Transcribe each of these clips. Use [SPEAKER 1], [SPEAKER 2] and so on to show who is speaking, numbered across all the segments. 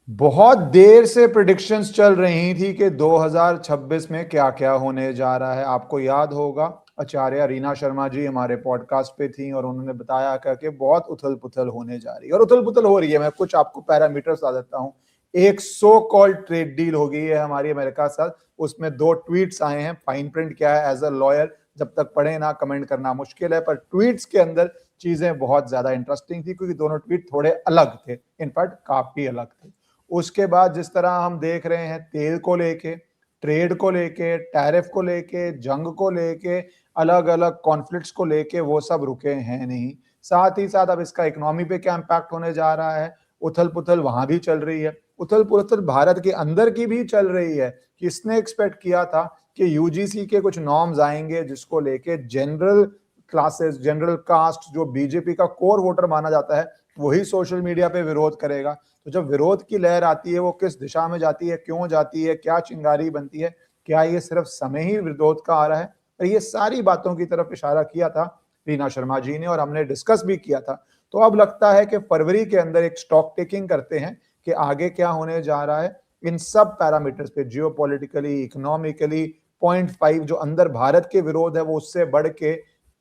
[SPEAKER 1] बहुत देर से प्रिडिक्शंस चल रही थी कि 2026 में क्या क्या होने जा रहा है। आपको याद होगा आचार्य रीना शर्मा जी हमारे पॉडकास्ट पे थी और उन्होंने बताया कि बहुत उथल पुथल होने जा रही है और उथल पुथल हो रही है। मैं कुछ आपको पैरामीटर्स बता देता हूँ। एक सो कॉल्ड ट्रेड डील हो गई है हमारी अमेरिका के साथ, उसमें 2 ट्वीट्स आए हैं। फाइन प्रिंट क्या है एज अ लॉयर जब तक पढ़े ना कमेंट करना मुश्किल है, पर ट्वीट्स के अंदर चीजें बहुत ज्यादा इंटरेस्टिंग थी क्योंकि दोनों ट्वीट थोड़े अलग थे, इनफैक्ट काफी अलग थे। उसके बाद जिस तरह हम देख रहे हैं तेल को लेके, ट्रेड को लेके, टैरिफ को लेके, जंग को लेके, अलग अलग कॉन्फ्लिक्ट्स को लेके, वो सब रुके हैं नहीं। साथ ही साथ अब इसका इकोनॉमी पे क्या इम्पैक्ट होने जा रहा है, उथल पुथल वहां भी चल रही है, उथल पुथल भारत के अंदर की भी चल रही है। किसने एक्सपेक्ट किया था कि यूजीसी के कुछ नॉर्म्स आएंगे जिसको लेके जनरल क्लासेस, जनरल कास्ट जो बीजेपी का कोर वोटर माना जाता है, वही सोशल मीडिया पे विरोध करेगा। तो जब विरोध की लहर आती है वो किस दिशा में जाती है, क्यों जाती है, क्या चिंगारी बनती है, क्या ये सिर्फ समय ही विरोध का आ रहा है? और ये सारी बातों की तरफ इशारा किया था रीना शर्मा जी ने और हमने डिस्कस भी किया था। तो अब लगता है कि फरवरी के अंदर एक स्टॉक टेकिंग करते हैं कि आगे क्या होने जा रहा है इन सब पैरामीटर्स पे, जियोपॉलिटिकली, इकोनॉमिकली। 0.5 जो अंदर भारत के विरोध है वो उससे बढ़ के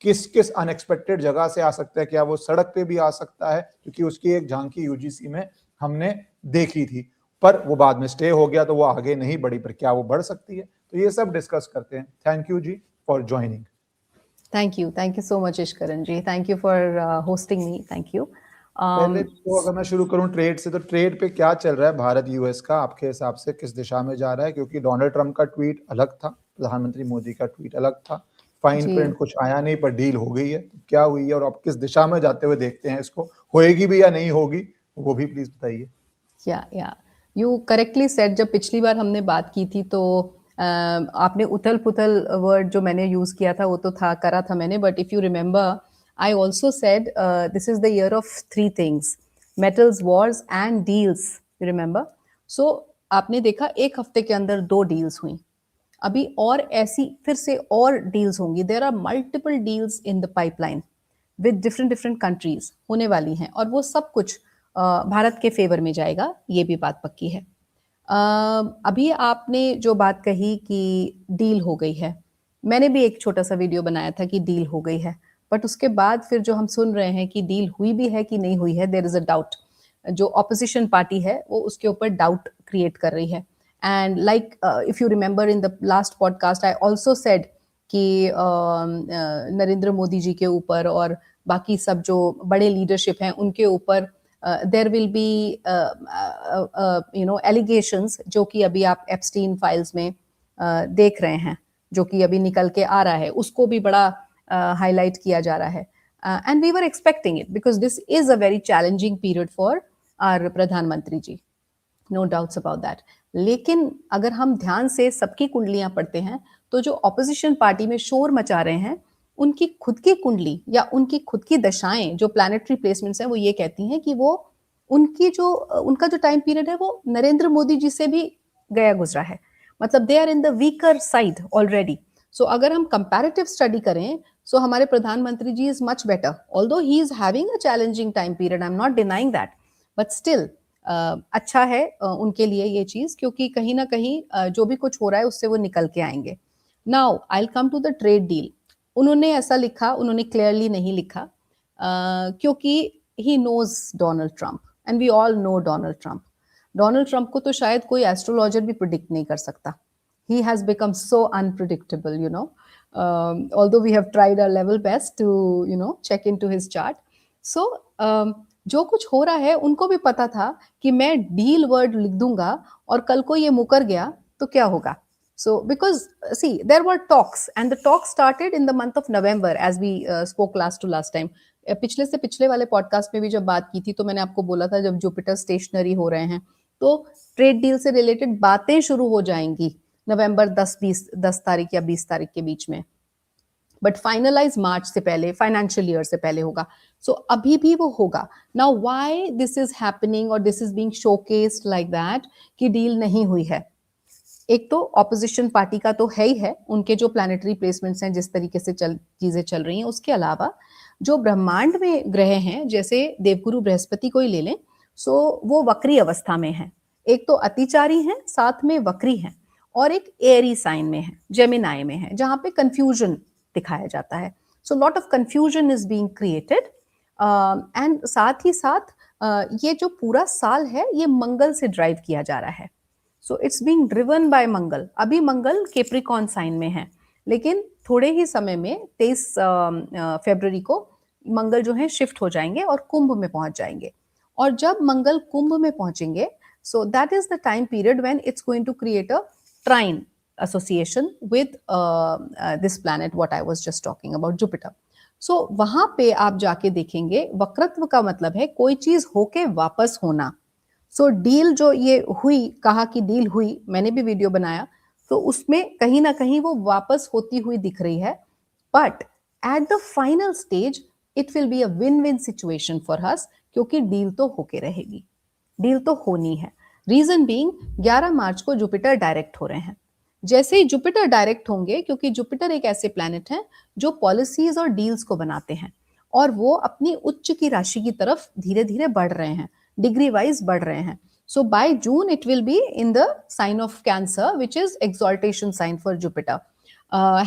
[SPEAKER 1] किस किस अनएक्सपेक्टेड जगह से आ सकता है, क्या वो सड़क पे भी आ सकता है, क्योंकि उसकी एक झांकी यूजीसी में हमने देखी थी, पर वो बाद में स्टे हो गया तो वो आगे नहीं बढ़ी, पर क्या वो बढ़ सकती है? तो ये सब डिस्कस करते हैं। Thank you ji for joining.
[SPEAKER 2] Thank you so much Ishkaran ji, thank you for hosting me, thank you.
[SPEAKER 1] पहले तो अगर मैं शुरू करूं ट्रेड से, तो ट्रेड पे क्या चल रहा है भारत यूएस का आपके हिसाब से, किस दिशा में जा रहा है? क्योंकि डोनाल्ड ट्रंप का ट्वीट अलग था, प्रधानमंत्री मोदी का ट्वीट अलग था, फाइन
[SPEAKER 2] जी
[SPEAKER 1] प्रिंट कुछ आया नहीं पर डील हो गई है, तो क्या हुई है और आप किस दिशा में जाते हुए देखते हैं इसको, होएगी भी या नहीं होगी, वो भी प्लीज बताइए।
[SPEAKER 2] या यू करेक्टली सेड, जब पिछली बार हमने बात की थी तो आपने उथल पुथल वर्ड जो मैंने यूज किया था वो तो था, करा था मैंने, but if you remember I also said this is the year of 3 things, metals, wars and deals, you remember? So आपने देखा एक हफ्ते के अंदर 2 डील्स हुई, अभी और ऐसी फिर से और डील्स होंगी। There are multiple deals in the pipeline with different different countries होने वाली हैं, और वो सब कुछ भारत के फेवर में जाएगा, ये भी बात पक्की है। अभी आपने जो बात कही कि डील हो गई है, मैंने भी एक छोटा सा वीडियो बनाया था कि डील हो गई है, बट उसके बाद फिर जो हम सुन रहे हैं कि डील हुई भी है कि नहीं हुई है, देयर इज अ डाउट। जो ऑपोजिशन पार्टी है वो उसके ऊपर डाउट क्रिएट कर रही है। And like if you remember in the last podcast I also said कि नरेंद्र मोदी जी के ऊपर और बाकी सब जो बड़े लीडरशिप हैं उनके ऊपर देयर विल बी एलिगेशंस, जो कि अभी आप एप्स्टीन फाइल्स में देख रहे हैं, जो कि अभी निकल के आ रहा है, उसको भी बड़ा हाईलाइट किया जा रहा है। And we were expecting it because this is a very challenging period for our प्रधानमंत्री ji, no doubts about that. लेकिन अगर हम ध्यान से सबकी कुंडलियां पढ़ते हैं तो जो ऑपोजिशन पार्टी में शोर मचा रहे हैं उनकी खुद की कुंडली या उनकी खुद की दशाएं, जो प्लैनेटरी प्लेसमेंट्स हैं, वो ये कहती हैं कि वो उनका जो टाइम पीरियड है वो नरेंद्र मोदी जी से भी गया गुजरा है, मतलब they are in the weaker side already. So अगर हम कंपैरेटिव स्टडी करें, सो हमारे प्रधानमंत्री जी is much better, although he is having a challenging time period, I am not denying that, but still अच्छा है उनके लिए ये चीज, क्योंकि कहीं ना कहीं जो भी कुछ हो रहा है उससे वो निकल के आएंगे। Now I will come to the trade deal. उन्होंने ऐसा लिखा, उन्होंने क्लियरली नहीं लिखा, क्योंकि he knows Donald Trump and we all know Donald Trump. Donald Trump को तो शायद कोई एस्ट्रोलॉजर भी प्रिडिक्ट नहीं कर सकता। He has become so unpredictable, you know, although we have tried our level best to you know check into his chart. So जो कुछ हो रहा है उनको भी पता था कि मैं डील वर्ड लिख दूंगा और कल को ये मुकर गया तो क्या होगा। So because see there were talks and the talks started in the month of November as we spoke last to last time. पिछले से पिछले वाले पॉडकास्ट में भी जब बात की थी तो मैंने आपको बोला था जब जुपिटर स्टेशनरी हो रहे हैं तो ट्रेड डील से रिलेटेड बातें शुरू हो जाएंगी नवंबर 10 तारीख या 20 तारीख के बीच में, बट फाइनलाइज मार्च से पहले, फाइनेंशियल ईयर से पहले होगा। सो अभी भी वो होगा। Now why this is happening और this is being showcased like that कि डील नहीं हुई है? एक तो ऑपोजिशन पार्टी का तो है ही है, उनके जो प्लैनेटरी प्लेसमेंट्स हैं, जिस तरीके से चीजें चल रही हैं, उसके अलावा जो ब्रह्मांड में ग्रह हैं, जैसे देवगुरु बृहस्पति को ही ले लें, सो वो वक्री अवस्था में है। एक तो अतिचारी है, साथ में वक्री है, और एक एरी साइन में है, जेमिनाई में है, जहां पे कंफ्यूजन दिखाया जाता है. So lot of confusion is being created. And साथ ही साथ ये जो पूरा साल है ये मंगल से ड्राइव किया जा रहा है. So it's being driven by Mangal. अभी मंगल कैप्रिकॉर्न साइन में है, लेकिन थोड़े ही समय में 23 फरवरी को मंगल जो है शिफ्ट हो जाएंगे और कुंभ में पहुंच जाएंगे. और जब मंगल कुंभ में पहुंचेंगे, so that is the time period when it's going to create a trine association with this planet what I was just talking about, Jupiter. So वहां पे आप जाके देखेंगे वक्रत्व का मतलब है कोई चीज होके वापस होना. सो डील जो ये हुई, कहा कि डील हुई, मैंने भी वीडियो बनाया, तो उसमें कहीं ना कहीं वो वापस होती हुई दिख रही है. But at the final stage it will be a win win situation for us, क्योंकि डील तो होके रहेगी, डील तो होनी है. रीजन बीइंग 11 मार्च को जुपिटर डायरेक्ट हो रहे हैं. जैसे ही जुपिटर डायरेक्ट होंगे, क्योंकि जुपिटर एक ऐसे प्लैनेट है जो पॉलिसीज और डील्स को बनाते हैं, और वो अपनी उच्च की राशि की तरफ धीरे धीरे बढ़ रहे हैं, डिग्री वाइज बढ़ रहे हैं. So by June it will be in the sign of Cancer, which is exaltation sign for Jupiter.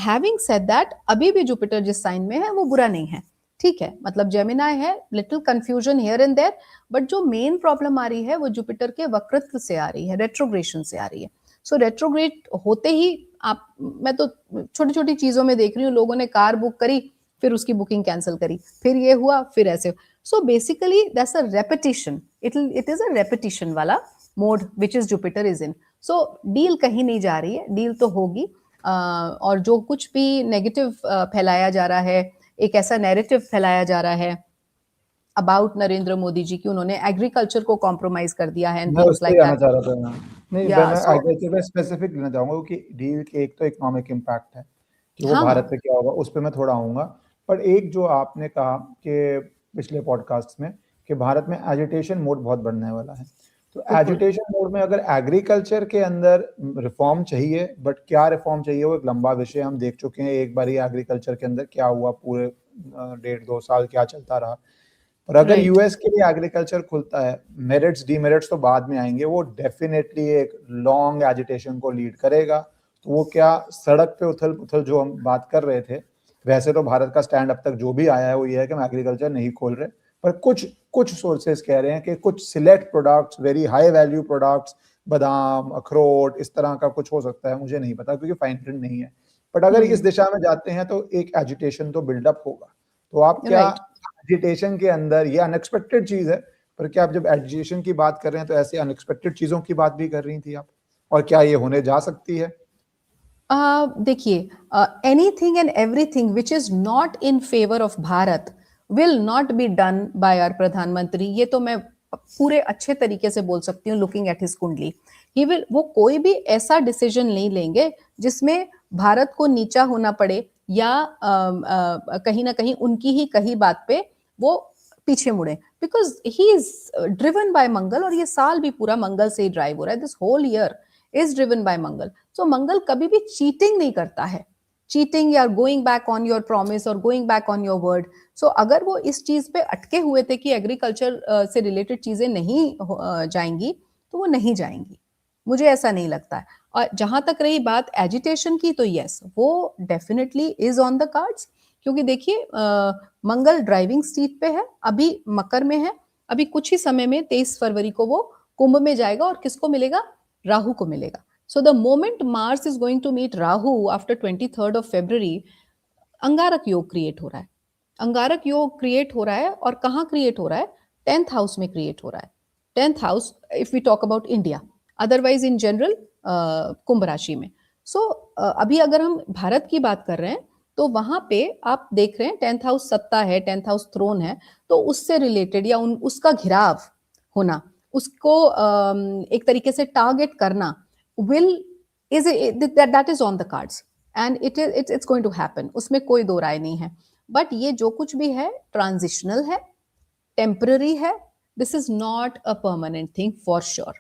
[SPEAKER 2] Having said that, अभी भी जुपिटर जिस साइन में है वो बुरा नहीं है, ठीक है. मतलब जेमिनाई है, little confusion here and there, but जो मेन प्रॉब्लम आ रही है वो जुपिटर के वक्रत्व से आ रही है, रेट्रोग्रेशन से आ रही है. सो रेट्रोग्रेड होते ही आप, मैं तो छोटी छोटी चीजों में देख रही हूँ, लोगों ने कार बुक करी, फिर उसकी बुकिंग कैंसिल करी, फिर ये हुआ, फिर ऐसे. So basically that's a repetition, it is a repetition वाला mode which is Jupiter is in. So deal कहीं नहीं जा रही है, डील तो होगी. और जो कुछ भी नेगेटिव फैलाया जा रहा है, एक ऐसा नैरेटिव फैलाया जा रहा है अबाउट नरेंद्र मोदी जी की उन्होंने एग्रीकल्चर को कॉम्प्रोमाइज कर दिया है,
[SPEAKER 1] मैं उस पे आना चाह रहा था मैं. नहीं,
[SPEAKER 2] या
[SPEAKER 1] मैं
[SPEAKER 2] सो
[SPEAKER 1] एग्रीकल्चर पे स्पेसिफिक लेना चाहूंगा कि डील के एक तो इकोनॉमिक इम्पैक्ट है कि वो
[SPEAKER 2] हाँ
[SPEAKER 1] भारत पे क्या होगा, उस पे मैं थोड़ा आऊंगा. पर एक जो आपने कहा कि पिछले पॉडकास्ट में कि भारत में एजिटेशन मोड बहुत बढ़ने वाला है, तो
[SPEAKER 2] बिल्कुल.
[SPEAKER 1] एजिटेशन मोड में अगर एग्रीकल्चर के अंदर रिफॉर्म चाहिए, बट क्या रिफॉर्म चाहिए वो एक लंबा विषय, हम देख चुके हैं एक बार ही एग्रीकल्चर के अंदर क्या हुआ, पूरे 1.5-2 साल क्या चलता रहा. और अगर यूएस के लिए एग्रीकल्चर खुलता है, मेरिट्स डीमेरिट्स तो बाद में आएंगे, वो डेफिनेटली एक लॉन्ग एजिटेशन को लीड करेगा. तो वो क्या सड़क पे उथल पुथल जो हम बात कर रहे थे, वैसे तो भारत का स्टैंड अब तक जो भी आया है वो ये है कि हम एग्रीकल्चर नहीं खोल रहे, पर कुछ कुछ सोर्सेज कह रहे हैं कि कुछ select products, very high value products, बादाम, अखरोट, इस तरह का कुछ हो सकता है, मुझे नहीं पता क्योंकि फाइन प्रिंट नहीं है. बट अगर इस दिशा में जाते हैं तो एक एजिटेशन तो बिल्डअप होगा. तो आप क्या एजिटेशन के अंदर, ये अनएक्सपेक्टेड चीज है, पर क्या आप जब एजिटेशन की बात कर रहे हैं तो ऐसे अनएक्सपेक्टेड चीजों की बात भी कर रही थी आप, और क्या ये होने जा सकती है?
[SPEAKER 2] देखिए, anything and everything which is not in favour of Bharat will not be done by our प्रधानमंत्री. ये तो मैं पूरे अच्छे तरीके से बोल सकती हूँ, लुकिंग एट हिज कुंडली. ही विल, वो कोई भी ऐसा डिसीजन नहीं लेंगे जिसमें भारत को नीचा होना पड़े, या कहीं ना कहीं उनकी ही कही बात पे वो पीछे मुड़े, because he is driven by Mangal, और ये साल भी पूरा मंगल से ही ड्राइव हो रहा है. This whole year is driven by Mangal. So Mangal कभी भी चीटिंग नहीं करता है, चीटिंग या going back on your promise और going back on your word. So अगर वो इस चीज पे अटके हुए थे कि एग्रीकल्चर से रिलेटेड चीजें नहीं जाएंगी, तो वो नहीं जाएंगी, मुझे ऐसा नहीं लगता है. और जहां तक रही बात एजिटेशन की, तो यस, वो definitely is on the cards. क्योंकि देखिए, मंगल ड्राइविंग सीट पे है, अभी मकर में है, अभी कुछ ही समय में 23 फरवरी को वो कुंभ में जाएगा, और किसको मिलेगा? राहु को मिलेगा. So the moment Mars is going to meet Rahu after 23rd of February, अंगारक योग क्रिएट हो रहा है. अंगारक योग क्रिएट हो रहा है, और कहाँ क्रिएट हो रहा है? 10th हाउस में क्रिएट हो रहा है. 10th house, if we talk about India, otherwise in general Kumbh राशि में. सो अभी अगर हम भारत की बात कर रहे हैं, तो वहां पे आप देख रहे हैं 10th हाउस सत्ता है, 10th हाउस थ्रोन है, तो उससे रिलेटेड या उसका घिराव होना, उसको एक तरीके से टारगेट करना will is that is on the cards, and it's going to happen. उसमें कोई दो राय नहीं है. बट ये जो कुछ भी है ट्रांजिशनल है, टेम्पररी है. This is not a permanent thing for sure.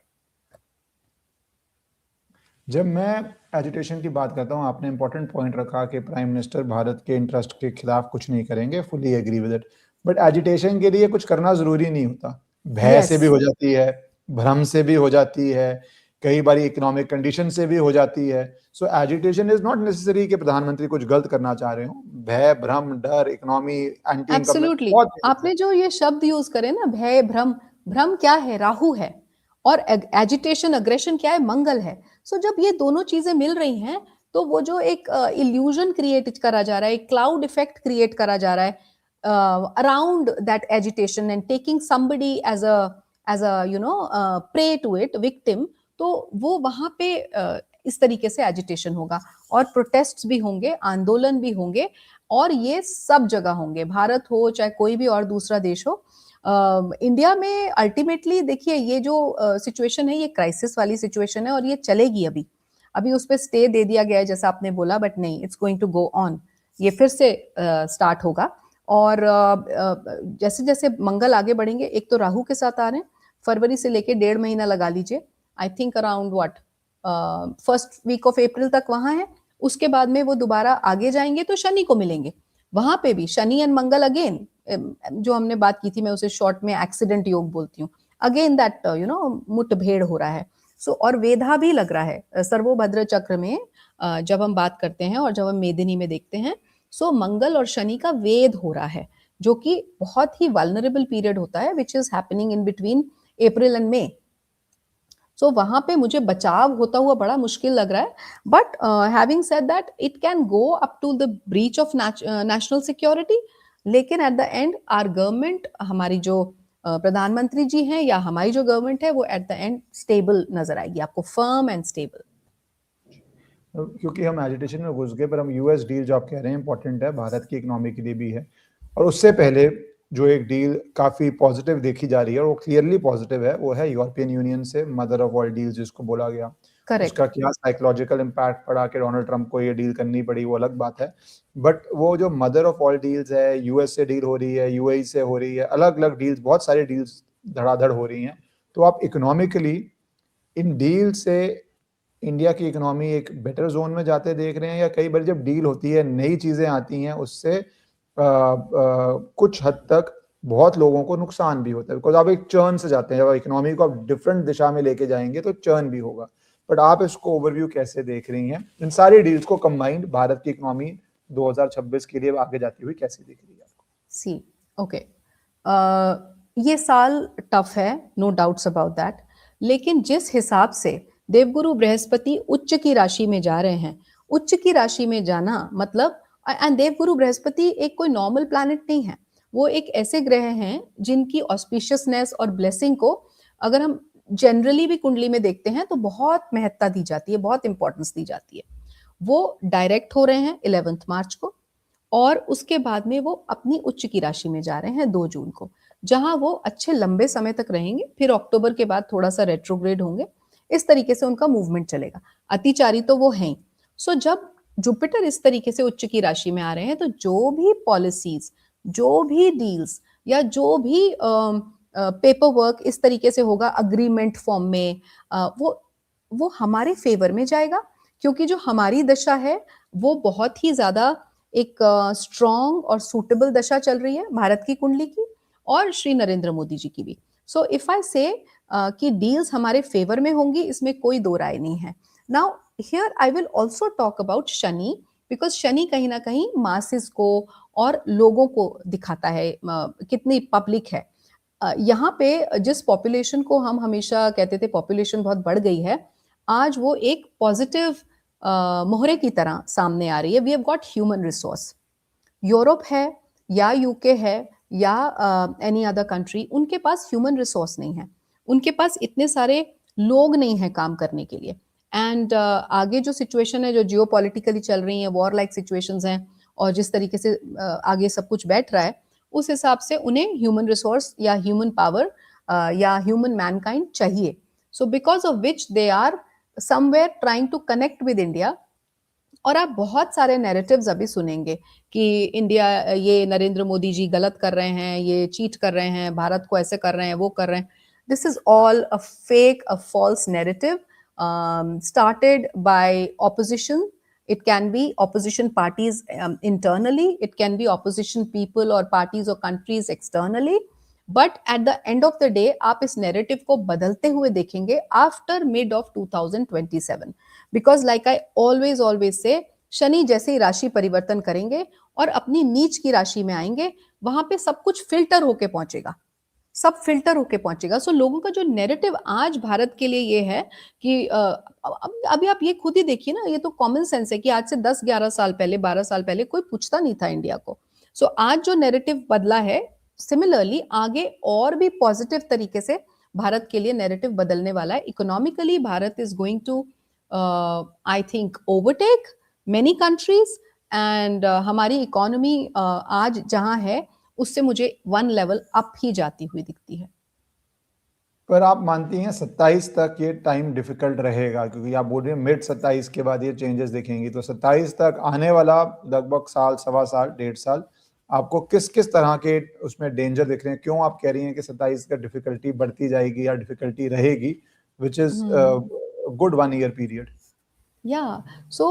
[SPEAKER 1] जब मैं एजुटेशन की बात करता हूँ, आपने इंपॉर्टेंट पॉइंट रखा कि प्राइम मिनिस्टर भारत के इंटरेस्ट के खिलाफ कुछ नहीं करेंगे, fully agree with it. But agitation के लिए कुछ करना जरूरी नहीं होता, भय से भी हो जाती है, भ्रम से भी हो जाती है, कई बार इकोनॉमिक कंडीशन से भी हो जाती है। सो एजिटेशन इज नॉट नेसेसरी कि प्रधानमंत्री कुछ गलत करना चाह रहे हो। भय, भ्रम, डर, इकोनॉमी, एंटी इनकम में
[SPEAKER 2] एब्सोल्युटली,
[SPEAKER 1] बहुत difference है।
[SPEAKER 2] आपने जो ये शब्द यूज करे ना, भय, भ्रम, भ्रम क्या है? राहु है। और एजिटेशन, अग्रेशन क्या है? मंगल है। सो जब ये दोनों चीजें मिल रही हैं, तो वो जो एक इल्यूजन क्रिएट करा जा रहा है, एक क्लाउड इफेक्ट क्रिएट करा जा रहा है around that agitation and taking somebody as a you know prey to it, victim, तो वो वहां पे इस तरीके से एजिटेशन होगा और प्रोटेस्ट्स भी होंगे, आंदोलन भी होंगे, और ये सब जगह होंगे, भारत हो चाहे कोई भी और दूसरा देश हो। इंडिया में अल्टीमेटली देखिए, ये जो सिचुएशन है, ये क्राइसिस वाली सिचुएशन है और ये चलेगी। अभी अभी उस पर स्टे दे दिया गया है जैसा आपने बोला, बट नहीं, it's going to go on. ये फिर से स्टार्ट होगा। और जैसे जैसे मंगल आगे बढ़ेंगे, एक तो राहु के साथ आ रहे हैं, फरवरी से लेके 1.5 महीना लगा लीजिए, I think around what first week of April तक वहां है। उसके बाद में वो दोबारा आगे जाएंगे तो शनि को मिलेंगे, वहां पे भी शनि एंड मंगल अगेन, जो हमने बात की थी, मैं उसे शॉर्ट में एक्सीडेंट योग बोलती हूँ, अगेन दैट मुठभेड़ हो रहा है। सो और वेधा भी लग रहा है सर्वोभद्र चक्र में, जब हम बात करते हैं और जब हम मेदिनी में देखते हैं, सो मंगल और शनि का वेद हो रहा है, जो कि बहुत ही वल्नरेबल पीरियड होता है, which is happening in between April and May. So वहां पे मुझे बचाव होता हुआ बड़ा मुश्किल लग रहा है। But having said that, it can go up to the breach of national security, लेकिन at the end our government, हमारी जो प्रधानमंत्री जी हैं या हमारी जो गवर्नमेंट है, वो एट द एंड स्टेबल नजर आएगी आपको, फर्म एंड स्टेबल।
[SPEAKER 1] क्योंकि हम एजिटेशन में घुस गए, पर हम यूएस डील जो आप कह रहे हैं इंपॉर्टेंट है, भारत की इकोनॉमी के लिए भी है। और उससे पहले जो एक डील काफी पॉजिटिव देखी जा रही है, और वो क्लियरली पॉजिटिव है, वो है यूरोपियन यूनियन से मदर ऑफ ऑल डील्स जिसको बोला गया।
[SPEAKER 2] करेक्ट।
[SPEAKER 1] उसका क्या साइकोलॉजिकल इम्पैक्ट पड़ा कि डोनाल्ड ट्रंप को ये डील करनी पड़ी, वो अलग बात है। बट वो जो मदर ऑफ ऑल डील्स है, यूएस से डील हो रही है, यूएई से हो रही है, अलग अलग डील्स, बहुत सारी डील्स धड़ाधड़ हो रही हैं। तो आप इकोनॉमिकली इन डील से इंडिया की इकोनॉमी एक बेटर जोन में जाते देख रहे हैं, या कई बार जब डील होती है, नई चीजें आती हैं, उससे कुछ हद तक बहुत लोगों को नुकसान भी होता है, बिकॉज आप एक चर्न से जाते हैं, जब इकोनॉमी को आप डिफरेंट दिशा में लेके जाएंगे तो चर्न भी होगा। बट आप इसको ओवरव्यू कैसे देख रही हैं, इन सारी डील्स को कंबाइंड भारत की इकोनॉमी 2026 के लिए आगे जाती हुई कैसी दिख रही है आपको?
[SPEAKER 2] सी, ओके, ये साल टफ है, नो डाउट्स अबाउट दैट, लेकिन जिस हिसाब से देवगुरु बृहस्पति उच्च की राशि में जा रहे हैं, उच्च की राशि में जाना मतलब, एंड देवगुरु बृहस्पति एक कोई नॉर्मल प्लैनेट नहीं है, वो एक ऐसे ग्रह हैं जिनकी ऑस्पिशियसनेस और ब्लेसिंग को अगर हम जनरली भी कुंडली में देखते हैं तो बहुत महत्ता दी जाती है, बहुत इंपॉर्टेंस दी जाती है। वो डायरेक्ट हो रहे हैं 11 मार्च को, और उसके बाद में वो अपनी उच्च की राशि में जा रहे हैं 2 जून को, जहां वो अच्छे लंबे समय तक रहेंगे, फिर अक्टूबर के बाद थोड़ा सा रेट्रोग्रेड होंगे। इस तरीके से उनका मूवमेंट चलेगा, अतिचारी तो वो हैं। सो जब जुपिटर इस तरीके से उच्च की राशि में आ रहे हैं, तो जो भी पॉलिसीज, जो भी डील्स, या जो भी पेपर वर्क इस तरीके से होगा अग्रीमेंट फॉर्म में, वो हमारे फेवर में जाएगा, क्योंकि जो हमारी दशा है वो बहुत ही ज्यादा एक स्ट्रॉन्ग और सूटेबल दशा चल रही है भारत की कुंडली की, और श्री नरेंद्र मोदी जी की भी। सो इफ आई से कि डील्स हमारे फेवर में होंगी, इसमें कोई दो राय नहीं है। Now here I will also talk about Shani, because Shani कहीं ना कहीं मासेस को और लोगों को दिखाता है, कितनी पब्लिक है। यहाँ पे जिस पॉपुलेशन को हम हमेशा कहते थे पॉपुलेशन बहुत बढ़ गई है, आज वो एक पॉजिटिव मोहरे की तरह सामने आ रही है। We have got human resource. Europe है या यूके है या एनी अदर कंट्री, उनके पास ह्यूमन रिसोर्स नहीं है, उनके पास इतने सारे लोग नहीं है काम करने के लिए। एंड आगे जो सिचुएशन है, जो जियो पॉलिटिकली चल रही है, वॉर लाइक सिचुएशंस हैं, और जिस तरीके से आगे सब कुछ बैठ रहा है, उस हिसाब से उन्हें ह्यूमन रिसोर्स या ह्यूमन पावर या ह्यूमन मैनकाइंड चाहिए। So because of which they are somewhere trying to connect with India. और आप बहुत सारे नैरेटिव्स अभी सुनेंगे कि इंडिया, ये नरेंद्र मोदी जी गलत कर रहे हैं, ये चीट कर रहे हैं, भारत को ऐसे कर रहे हैं, वो कर रहे हैं। This is all a fake, a false narrative started by opposition. It can be opposition parties internally, it can be opposition people or parties or countries externally. But at the end of the day आप इस narrative को बदलते हुए देखेंगे after mid of 2027, because like I always always say, Shani जैसे ही राशि परिवर्तन करेंगे और अपनी नीच की राशि में आएंगे, वहां पे सब कुछ फिल्टर होके पहुंचेगा, सब फिल्टर होके पहुंचेगा। सो लोगों का जो नैरेटिव आज भारत के लिए ये है कि अभी आप ये खुद ही देखिए ना, ये तो कॉमन सेंस है कि आज से 10-11 साल पहले, 12 साल पहले कोई पूछता नहीं था इंडिया को। सो आज जो नैरेटिव बदला है, सिमिलरली आगे और भी पॉजिटिव तरीके से भारत के लिए नैरेटिव बदलने वाला है। Economically Bharat is going to I think overtake many countries, and हमारी इकोनॉमी आज जहां है उससे मुझे वन लेवल अप ही जाती हुई दिखती है।
[SPEAKER 1] पर आप मानती हैं 27 तक ये टाइम डिफिकल्ट रहेगा, क्योंकि आप बोल रहे हैं मिड 27 के बाद ये चेंजेस दिखेंगी, तो 27 तक आने वाला लगभग साल, सवा साल, 1.5 साल आपको किस किस तरह के उसमें डेंजर दिख रहे हैं? क्यों आप कह रही हैं कि 27 का डिफिकल्टी बढ़ती जाएगी या डिफिकल्टी रहेगी, which is good 1 year period?
[SPEAKER 2] या सो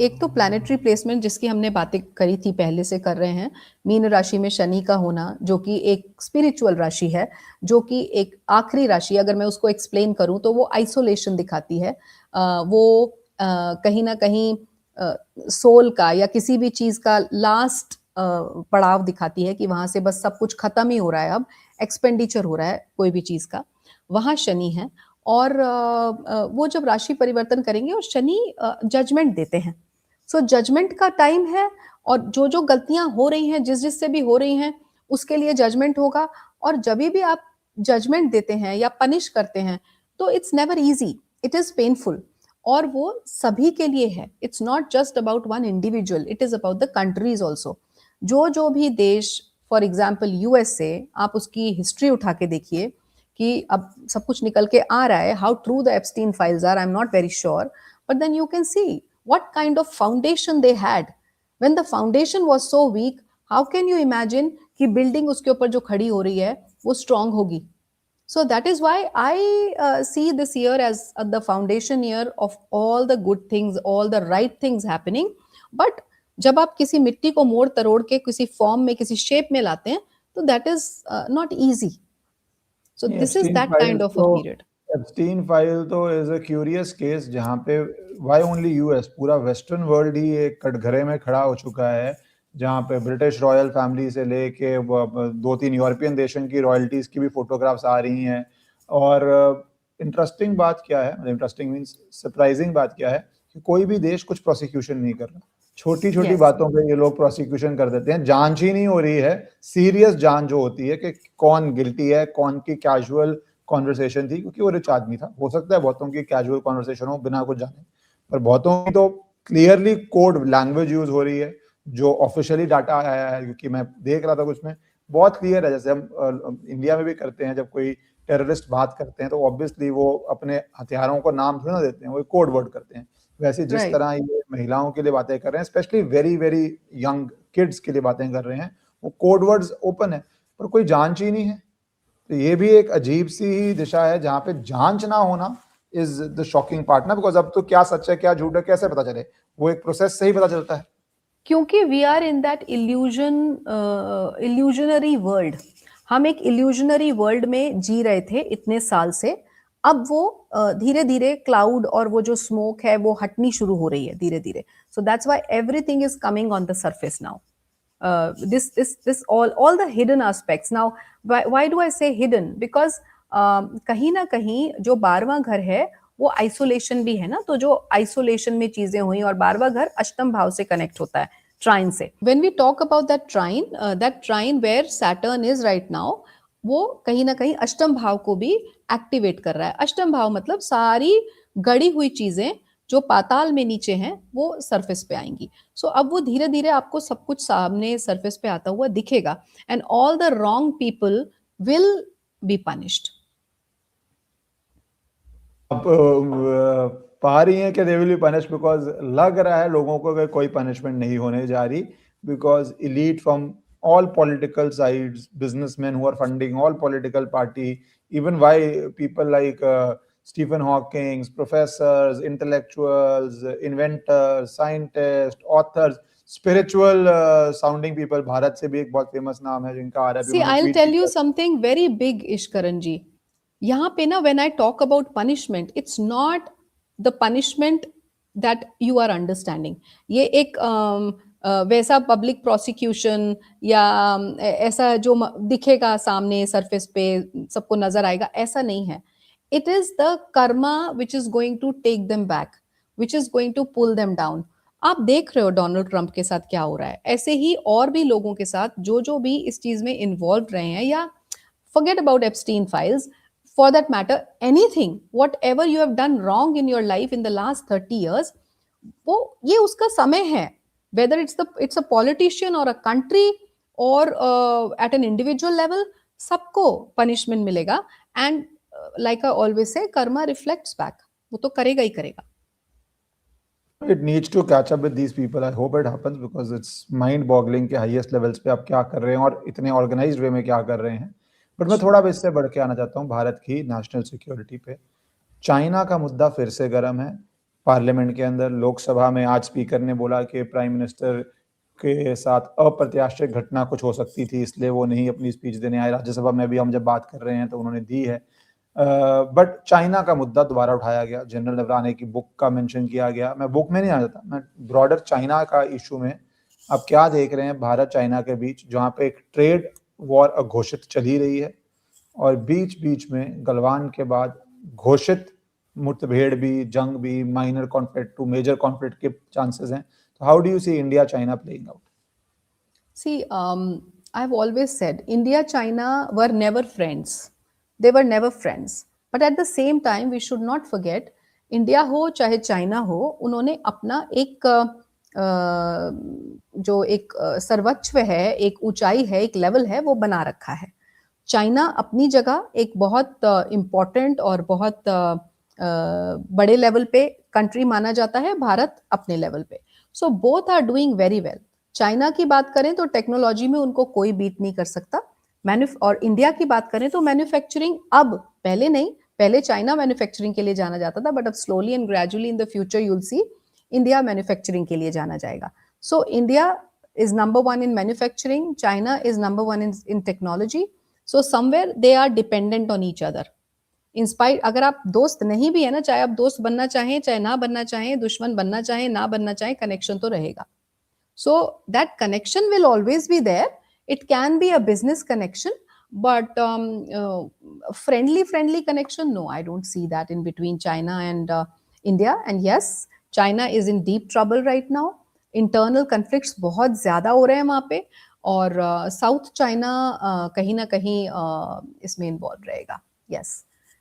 [SPEAKER 2] एक तो प्लैनेटरी प्लेसमेंट जिसकी हमने बातें करी थी पहले से कर रहे हैं, मीन राशि में शनि का होना, जो कि एक स्पिरिचुअल राशि है, जो कि एक आखिरी राशि, अगर मैं उसको एक्सप्लेन करूं तो वो आइसोलेशन दिखाती है। वो कहीं ना कहीं सोल का या किसी भी चीज का लास्ट पड़ाव दिखाती है कि वहां से बस सब कुछ खत्म ही हो रहा है, अब एक्सपेंडिचर हो रहा है कोई भी चीज का, वहां शनि है। और वो जब राशि परिवर्तन करेंगे और शनि जजमेंट देते हैं, सो जजमेंट का टाइम है, और जो जो गलतियां हो रही हैं, जिस जिस से भी हो रही हैं, उसके लिए जजमेंट होगा। और जब भी आप जजमेंट देते हैं या पनिश करते हैं, तो it's never easy, it is painful, और वो सभी के लिए है। It's not just about one individual, it is about the countries also. जो जो भी देश, फॉर एग्जाम्पल यूएसए, आप उसकी हिस्ट्री उठा के देखिए कि अब सब कुछ निकल के आ रहा है, how true the Epstein files are, I am not very sure, but then you can see what kind of foundation they had. When the foundation was so weak, how can you imagine कि building उसके ऊपर जो खड़ी हो रही है वो strong होगी? So that is why I see this year as the foundation year of all the good things, all the right things happening. But जब आप किसी मिट्टी को मोड़ तरोड़ के किसी फॉर्म में, किसी शेप में लाते हैं, तो that is not easy. So this is that kind of a period.
[SPEAKER 1] Epstein file तो इज अ क्यूरियस केस, जहाँ पे व्हाई ओनली यूएस, पूरा वेस्टर्न वर्ल्ड ही एक कटघरे में खड़ा हो चुका है, जहाँ पे ब्रिटिश रॉयल फैमिली से लेके 2-3 यूरोपियन देशों की रॉयल्टीज की भी फोटोग्राफ्स आ रही हैं। और इंटरेस्टिंग बात क्या है, इंटरेस्टिंग मींस सरप्राइजिंग बात क्या है, कि कोई भी देश कुछ प्रोसिक्यूशन नहीं कर रहा। छोटी छोटी
[SPEAKER 2] Yes.
[SPEAKER 1] बातों पे ये लोग प्रोसिक्यूशन कर देते हैं, जांच ही नहीं हो रही है। सीरियस जांच जो होती है कि कौन गिल्टी है, कौन की कैजुअल कॉन्वर्सेशन थी, क्योंकि वो रिच आदमी था, हो सकता है बहुतों की कैजुअल कॉन्वर्सेशन हो बिना कुछ जाने, पर बहुतों की तो क्लियरली कोड लैंग्वेज यूज हो रही है, जो ऑफिशियली डाटा आया है, क्योंकि मैं देख रहा था कुछ में बहुत क्लियर है। जैसे हम इंडिया में भी करते हैं, जब कोई टेररिस्ट बात करते हैं तो ऑब्वियसली वो अपने हथियारों को नाम थोड़ा देते हैं, वो कोड वर्ड करते हैं। वैसे जिस
[SPEAKER 2] Right.
[SPEAKER 1] तरह ये महिलाओं के लिए बातें कर रहे हैं, specially very very young kids के लिए बातें कर रहे हैं, वो कोड वर्ड्स ओपन है, पर कोई जांच ही नहीं है। तो ये भी एक अजीब सी ही दिशा है, जहाँ पे जांच ना होना इज द शॉकिंग पार्ट ना, बिकॉज अब तो क्या सच है क्या झूठ है कैसे पता चले, वो एक प्रोसेस से ही पता चलता है।
[SPEAKER 2] क्योंकि we are in that illusionary world, हम एक इल्यूजनरी वर्ल्ड में जी रहे थे इतने साल से। अब वो धीरे धीरे क्लाउड और वो जो स्मोक है वो हटनी शुरू हो रही है धीरे धीरे। So that's why everything is coming on the surface now. This all the hidden aspects now. Why do I say hidden? Because कहीं ना कहीं जो 12वां घर है वो आइसोलेशन भी है ना, तो जो आइसोलेशन में चीजें हुई, और 12वां घर अष्टम भाव से कनेक्ट होता है ट्राइन से. When we talk about that trine where Saturn is right now, वो कहीं ना कहीं अष्टम भाव को भी एक्टिवेट कर रहा है. अष्टम भाव मतलब सारी गड़ी हुई चीजें जो पाताल में नीचे हैं वो सरफेस पे आएंगी. सो अब वो धीरे धीरे आपको सब कुछ सामने सरफेस पे आता हुआ दिखेगा, and all the wrong people will be punished.
[SPEAKER 1] आप पा रही हैं कि they will be punished, because लग रहा है लोगों को कि कोई पनिशमेंट नहीं होने जा रही, because elite from all political sides, businessmen who are funding all political party, even why people like Stephen Hawking, professors, intellectuals, inventors, scientists, authors, spiritual sounding people, Bharat से भी एक बहुत फेमस नाम है जिनका आ रहा है,
[SPEAKER 2] See, I'll tell you something very big, Ishkaran ji. यहाँ पे ना, when I talk about punishment, it's not the punishment that you are understanding. ये एक वैसा पब्लिक प्रोसिक्यूशन या ऐसा जो दिखेगा सामने सरफेस पे सबको नजर आएगा, ऐसा नहीं है. It is the karma which is going to take them back, which is going to pull them down. आप देख रहे हो डोनाल्ड ट्रंप के साथ क्या हो रहा है, ऐसे ही और भी लोगों के साथ जो भी इस चीज में इन्वॉल्व रहे हैं, या forget about Epstein files, for that matter, anything, whatever you have done wrong in your life in the last 30 years, वो ये उसका समय है. Whether it's a politician or a country or at an individual level, सबको punishment मिलेगा. And like I always say, karma reflects back. वो तो करेगा ही करेगा.
[SPEAKER 1] It needs to catch up with these people. I hope it happens because it's mind-boggling के highest levels पे आप क्या कर रहे हैं और इतने organized way में क्या कर रहे हैं. बट मैं थोड़ा इससे बढ़ के आना चाहता हूँ भारत की नेशनल सिक्योरिटी पे. चाइना का मुद्दा फिर से गर्म है पार्लियामेंट के अंदर. लोकसभा में आज स्पीकर ने बोला कि प्राइम मिनिस्टर के साथ अप्रत्याशित घटना कुछ हो सकती थी, इसलिए वो नहीं अपनी स्पीच देने आए. राज्यसभा में भी हम जब बात कर रहे हैं तो उन्होंने दी है. बट चाइना का मुद्दा दोबारा उठाया गया. जनरल नवराने की बुक का मेंशन किया गया. मैं बुक में नहीं आ जाता, मैं ब्रॉडर चाइना का इशू में आप क्या देख रहे हैं भारत चाइना के बीच, जहाँ पे एक ट्रेड वॉर अघोषित चली रही है और बीच बीच में गलवान के बाद घोषित मुठभेड़ भी, जंग भी, minor conflict to major conflict के चांसेस हैं. तो how do you see India China playing out?
[SPEAKER 2] See, I've always said India China were never friends. They were never friends. But at the same time, we should not forget, India हो चाहे China हो, उन्होंने अपना एक जो एक सर्वोच्च है, एक ऊंचाई है, एक लेवल है, वो बना रखा है. चाइना अपनी जगह एक बहुत इम्पोर्टेंट और बहुत बड़े लेवल पे कंट्री माना जाता है, भारत अपने लेवल पे. So both are doing very well. China की बात करें तो टेक्नोलॉजी में उनको कोई बीट नहीं कर सकता. और इंडिया की बात करें तो मैन्युफैक्चरिंग, अब पहले नहीं, पहले चाइना मैन्युफैक्चरिंग के लिए जाना जाता था, बट अब slowly and gradually in the future you will see India manufacturing के लिए जाना जाएगा. So India is number 1 in manufacturing, China is number 1 in technology. So somewhere they are dependent on each other. Inspire, अगर आप दोस्त नहीं भी है ना, चाहे आप दोस्त बनना चाहें चाहे ना बनना चाहें, दुश्मन बनना चाहें ना बनना चाहें, कनेक्शन तो रहेगा. So that connection will always be there. It can be a business connection, but friendly connection, no, I don't see that in between China and India. And yes, China is in deep trouble right now. Internal conflicts बहुत ज़्यादा हो रहे हैं वहाँ पे, और south China कहीं ना कहीं इसमें इन्वॉल्व रहेगा. Yes.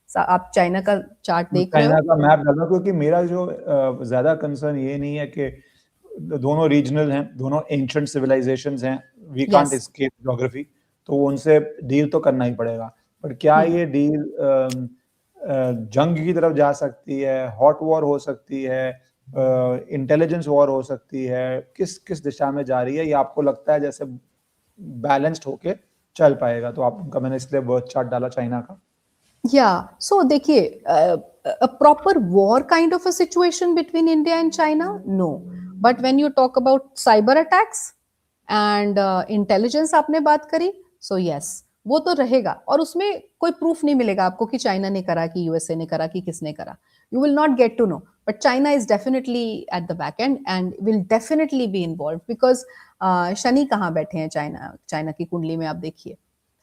[SPEAKER 2] आप चाइना का चार्ट देख रहे हो?
[SPEAKER 1] चाइना का मैप डालो, क्योंकि मेरा जो ज़्यादा कंसर्न ये नहीं है कि दोनों रीजनल हैं, दोनों एंशिएंट सिविलाइजेशंस हैं, वी कांट एस्केप ज्योग्राफी, तो उनसे डील तो करना ही पड़ेगा. पर क्या ये डील जंग की तरफ जा सकती है, हॉट वॉर हो सकती है, इंटेलिजेंस वॉर हो सकती है, किस दिशा में जा रही है, ये आपको लगता है जैसे बैलेंस्ड होके चल पाएगा? तो आप उनका, मैंने इसलिए बर्थ चार्ट डाला चाइना का.
[SPEAKER 2] Yeah, so देखिए, a proper war kind of a situation between India and China, no. But when you talk about cyber attacks and intelligence आपने बात करी, so yes, वो तो रहेगा, और उसमें कोई प्रूफ नहीं मिलेगा आपको कि चाइना ने करा, कि यूएसए ने करा, कि किसने करा. You will not get to know. But China is definitely at the back end and will definitely be involved because Shani कहाँ बैठे हैं चाइना की कुंडली में, आप देखिए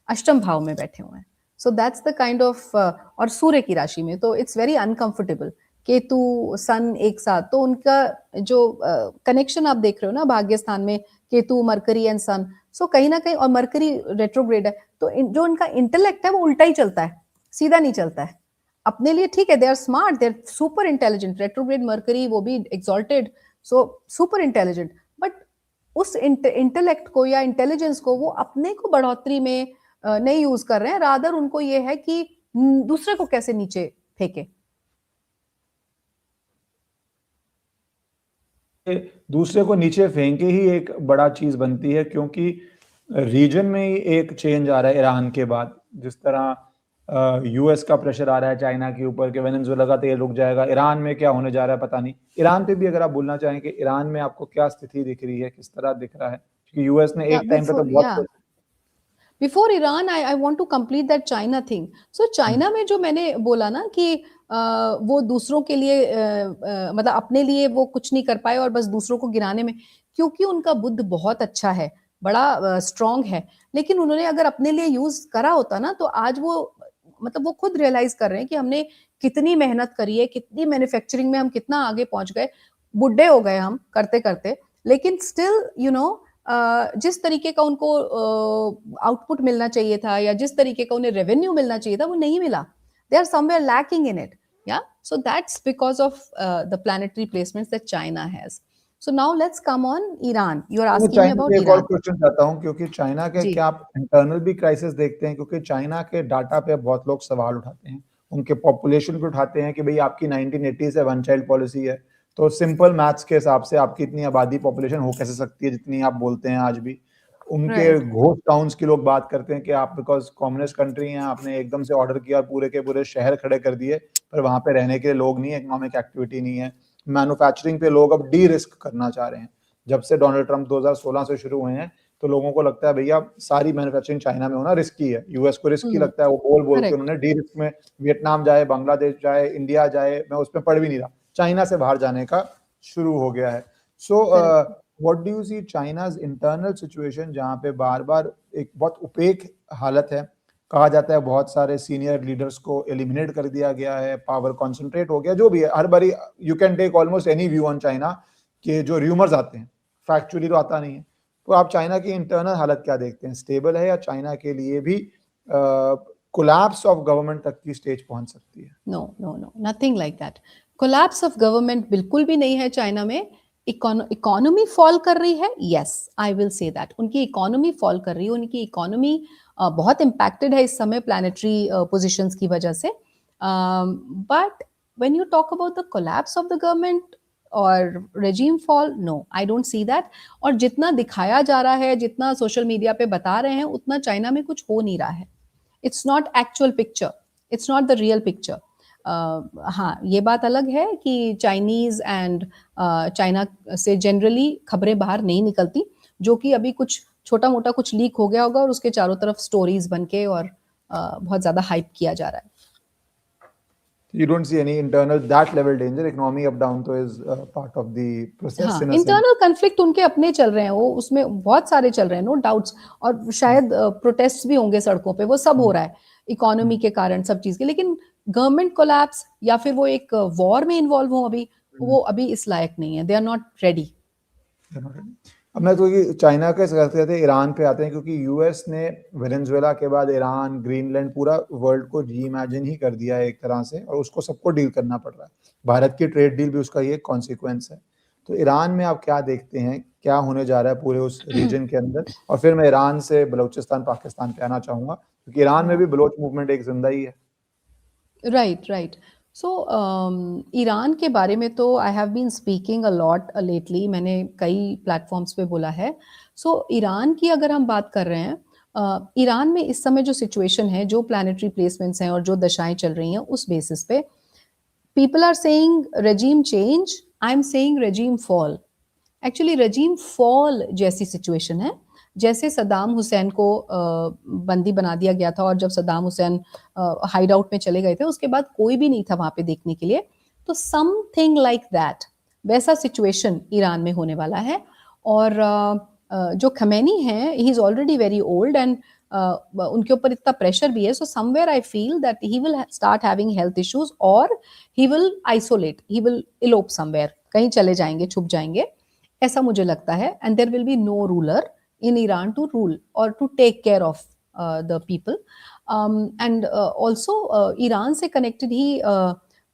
[SPEAKER 2] अष्टम भाव में बैठे हुए हैं. So that's the kind of और सूर्य की राशि में तो it's very uncomfortable. केतु सन एक साथ, तो उनका जो कनेक्शन आप देख रहे हो ना भाग्य स्थान में, केतु, मरकरी एंड सन, सो कहीं ना कहीं, और मरकरी रेट्रोग्रेड है, तो जो उनका इंटेलेक्ट है वो उल्टा ही चलता है, सीधा नहीं चलता है. अपने लिए ठीक है, they are smart, they are super intelligent. Retrograde Mercury, वो भी exalted, so super intelligent. But उस इंटेलेक्ट को या इंटेलिजेंस को वो अपने को बढ़ोतरी में नहीं यूज कर रहे हैं, रादर उनको ये है कि दूसरे को कैसे नीचे फेंके.
[SPEAKER 1] दूसरे को नीचे फेंके ही एक बड़ा चीज बनती है, क्योंकि रीजन में ही एक चेंज आ रहा है ईरान के बाद. जिस तरह यूएस का प्रेशर आ रहा है चाइना के ऊपर कि वेनेजुएला का तेल रुक जाएगा, ईरान में क्या होने जा रहा है पता नहीं। ईरान पे भी अगर आप बोलना चाहें कि ईरान में आपको क्या स्थिति दिख रही है, किस तरह दिख रहा है, क्योंकि यूएस ने
[SPEAKER 2] Yeah,
[SPEAKER 1] एक टाइम पे तो बहुत
[SPEAKER 2] before Iran I want to complete that China thing. So China में जो मैंने बोला ना कि वो दूसरों के लिए मतलब अपने लिए वो कुछ नहीं कर पाए और बस दूसरों को गिराने में, क्योंकि उनका बुद्ध बहुत अच्छा है, बड़ा स्ट्रांग है, लेकिन उन्होंने अगर अपने लिए यूज करा होता ना तो आज वो मतलब वो खुद रियलाइज कर रहे हैं कि हमने कितनी मेहनत करी है, कितनी मैन्युफैक्चरिंग में हम कितना आगे पहुंच गए, बुढ़े हो गए हम करते करते, लेकिन स्टिल जिस तरीके का उनको आउटपुट मिलना चाहिए था या जिस तरीके का उन्हें रेवेन्यू मिलना चाहिए था वो नहीं मिला. They are somewhere lacking in it. Yeah. So that's because of the planetary placements that China has. So now let's come on Iran. You are
[SPEAKER 1] मैं
[SPEAKER 2] asking me
[SPEAKER 1] चाइना
[SPEAKER 2] about
[SPEAKER 1] पे एक और
[SPEAKER 2] Iran.
[SPEAKER 1] क्वेश्चन चाहता हूँ, क्योंकि China के
[SPEAKER 2] जी.
[SPEAKER 1] क्या आप इंटरनल भी क्राइसिस देखते हैं? क्योंकि चाइना के डाटा पे बहुत लोग सवाल उठाते हैं, उनके पॉपुलेशन पे उठाते हैं कि भाई आपकी 1980 से वन चाइल्ड पॉलिसी है, तो सिंपल मैथ्स के हिसाब से आपकी इतनी आबादी पॉपुलेशन हो कैसे सकती है जितनी आप बोलते हैं आज भी? उनके
[SPEAKER 2] Right.
[SPEAKER 1] घोस्ट टाउन्स की लोग बात करते हैं कि आप बिकॉज कम्युनिस्ट कंट्री हैं, आपने एकदम से ऑर्डर किया, पूरे के पूरे शहर खड़े कर दिए, पर वहां पे रहने के लिए लोग नहीं है, इकोनॉमिक एक्टिविटी नहीं है, मैन्युफैक्चरिंग पे लोग अब डी रिस्क करना चाह रहे हैं। जब से डोनाल्ड ट्रंप 2016 से शुरू हुए हैं, तो लोगों को लगता है भैया सारी मैन्युफैक्चरिंग चाइना में होना रिस्की है, यूएस को रिस्की लगता है, वो बोल बोल के
[SPEAKER 2] Correct.
[SPEAKER 1] उन्होंने डी रिस्क में वियतनाम जाए, बांग्लादेश जाए, इंडिया जाए, मैं उसमें पढ़ भी नहीं रहा, चाइना से बाहर जाने का शुरू हो गया है। So
[SPEAKER 2] Correct.
[SPEAKER 1] What do you see China's internal situation, जहां पे बार बार एक बहुत उपेक हालत है, कहा जाता है बहुत सारे सीनियर लीडर्स को एलिमिनेट कर दिया गया है, पावर कॉन्सेंट्रेट हो गया, जो भी है, हर बारी you can take almost any view on China के जो र्यूमर्स आते हैं, फैक्चुअली तो आता नहीं है, तो आप चाइना की इंटरनल हालत क्या देखते हैं? स्टेबल है या चाइना के लिए भी कोलैप्स ऑफ गवर्नमेंट तक की स्टेज पहुंच सकती है?
[SPEAKER 2] No, no, no, nothing like that. Collapse of government बिल्कुल भी नहीं है चाइना में. इकोनॉमी फॉल कर रही है, yes I will say that. उनकी इकोनॉमी फॉल कर रही है, उनकी इकोनॉमी बहुत इम्पैक्टेड है इस समय प्लानिटरी पोजीशंस की वजह से. But when you talk about the collapse of the government और regime fall, no I don't see that. और जितना दिखाया जा रहा है, जितना सोशल मीडिया पे बता रहे हैं, उतना चाइना में कुछ हो नहीं रहा है. It's not actual picture, it's not the real picture. हाँ, ये बात अलग है कि चाइनीज एंड चाइना से जनरली खबरें बाहर नहीं निकलती, जो कि अभी कुछ छोटा मोटा कुछ लीक हो गया होगा और उसके चारों तरफ स्टोरीज बनके और बहुत ज्यादा हाइप किया जा रहा है.
[SPEAKER 1] You don't see any internal that level danger. Economy up down तो is part of the process
[SPEAKER 2] हाँ,
[SPEAKER 1] in a sense.
[SPEAKER 2] Internal conflict उनके अपने चल रहे हैं, वो उसमें बहुत सारे चल रहे हैं, नो डाउट्स. और शायद प्रोटेस्ट भी होंगे सड़कों पे, वो सब हो रहा है इकोनॉमी के कारण, सब चीज के. लेकिन गवर्नमेंट कोलैप्स या फिर वो एक वॉर में इन्वॉल्व हो अभी, वो अभी इस लायक नहीं है. They are not ready.
[SPEAKER 1] अब मैं तो ये चाइना के कहते ईरान पे आते हैं, क्योंकि यूएस ने वेनेजुएला के बाद ईरान, ग्रीनलैंड, पूरा वर्ल्ड को री इमेजिन ही कर दिया है एक तरह से, और उसको सबको डील करना पड़ रहा है. भारत की ट्रेड डील भी उसका ये कॉन्सिक्वेंस है. तो ईरान में आप क्या देखते हैं, क्या होने जा रहा है पूरे उस रीजन के अंदर? और फिर मैं ईरान से बलूचिस्तान, पाकिस्तान पे आना चाहूंगा, क्योंकि ईरान में भी बलोच मूवमेंट एक जिंदा ही है.
[SPEAKER 2] Right, right. सो ईरान के बारे में तो I have been speaking a lot lately, मैंने कई प्लेटफॉर्म्स पे बोला है. सो ईरान की अगर हम बात कर रहे हैं, ईरान में इस समय जो सिचुएशन है, जो प्लानिटरी प्लेसमेंट्स हैं और जो दशाएं चल रही हैं, उस बेसिस पे people are saying regime change, I'm saying regime fall. Actually regime fall जैसी सिचुएशन है, जैसे सद्दाम हुसैन को बंदी बना दिया गया था और जब सद्दाम हुसैन हाइड आउट में चले गए थे, उसके बाद कोई भी नहीं था वहां पे देखने के लिए. तो समथिंग लाइक दैट, वैसा सिचुएशन ईरान में होने वाला है. और जो खमैनी है, he is already very old and उनके ऊपर इतना प्रेशर भी है. So somewhere I feel that he will start having health issues और he will isolate, he will elope somewhere, कहीं चले जाएंगे, छुप जाएंगे, ऐसा मुझे लगता है. And there will be no ruler in Iran to rule or to take care of the people. And also Iran se connected he,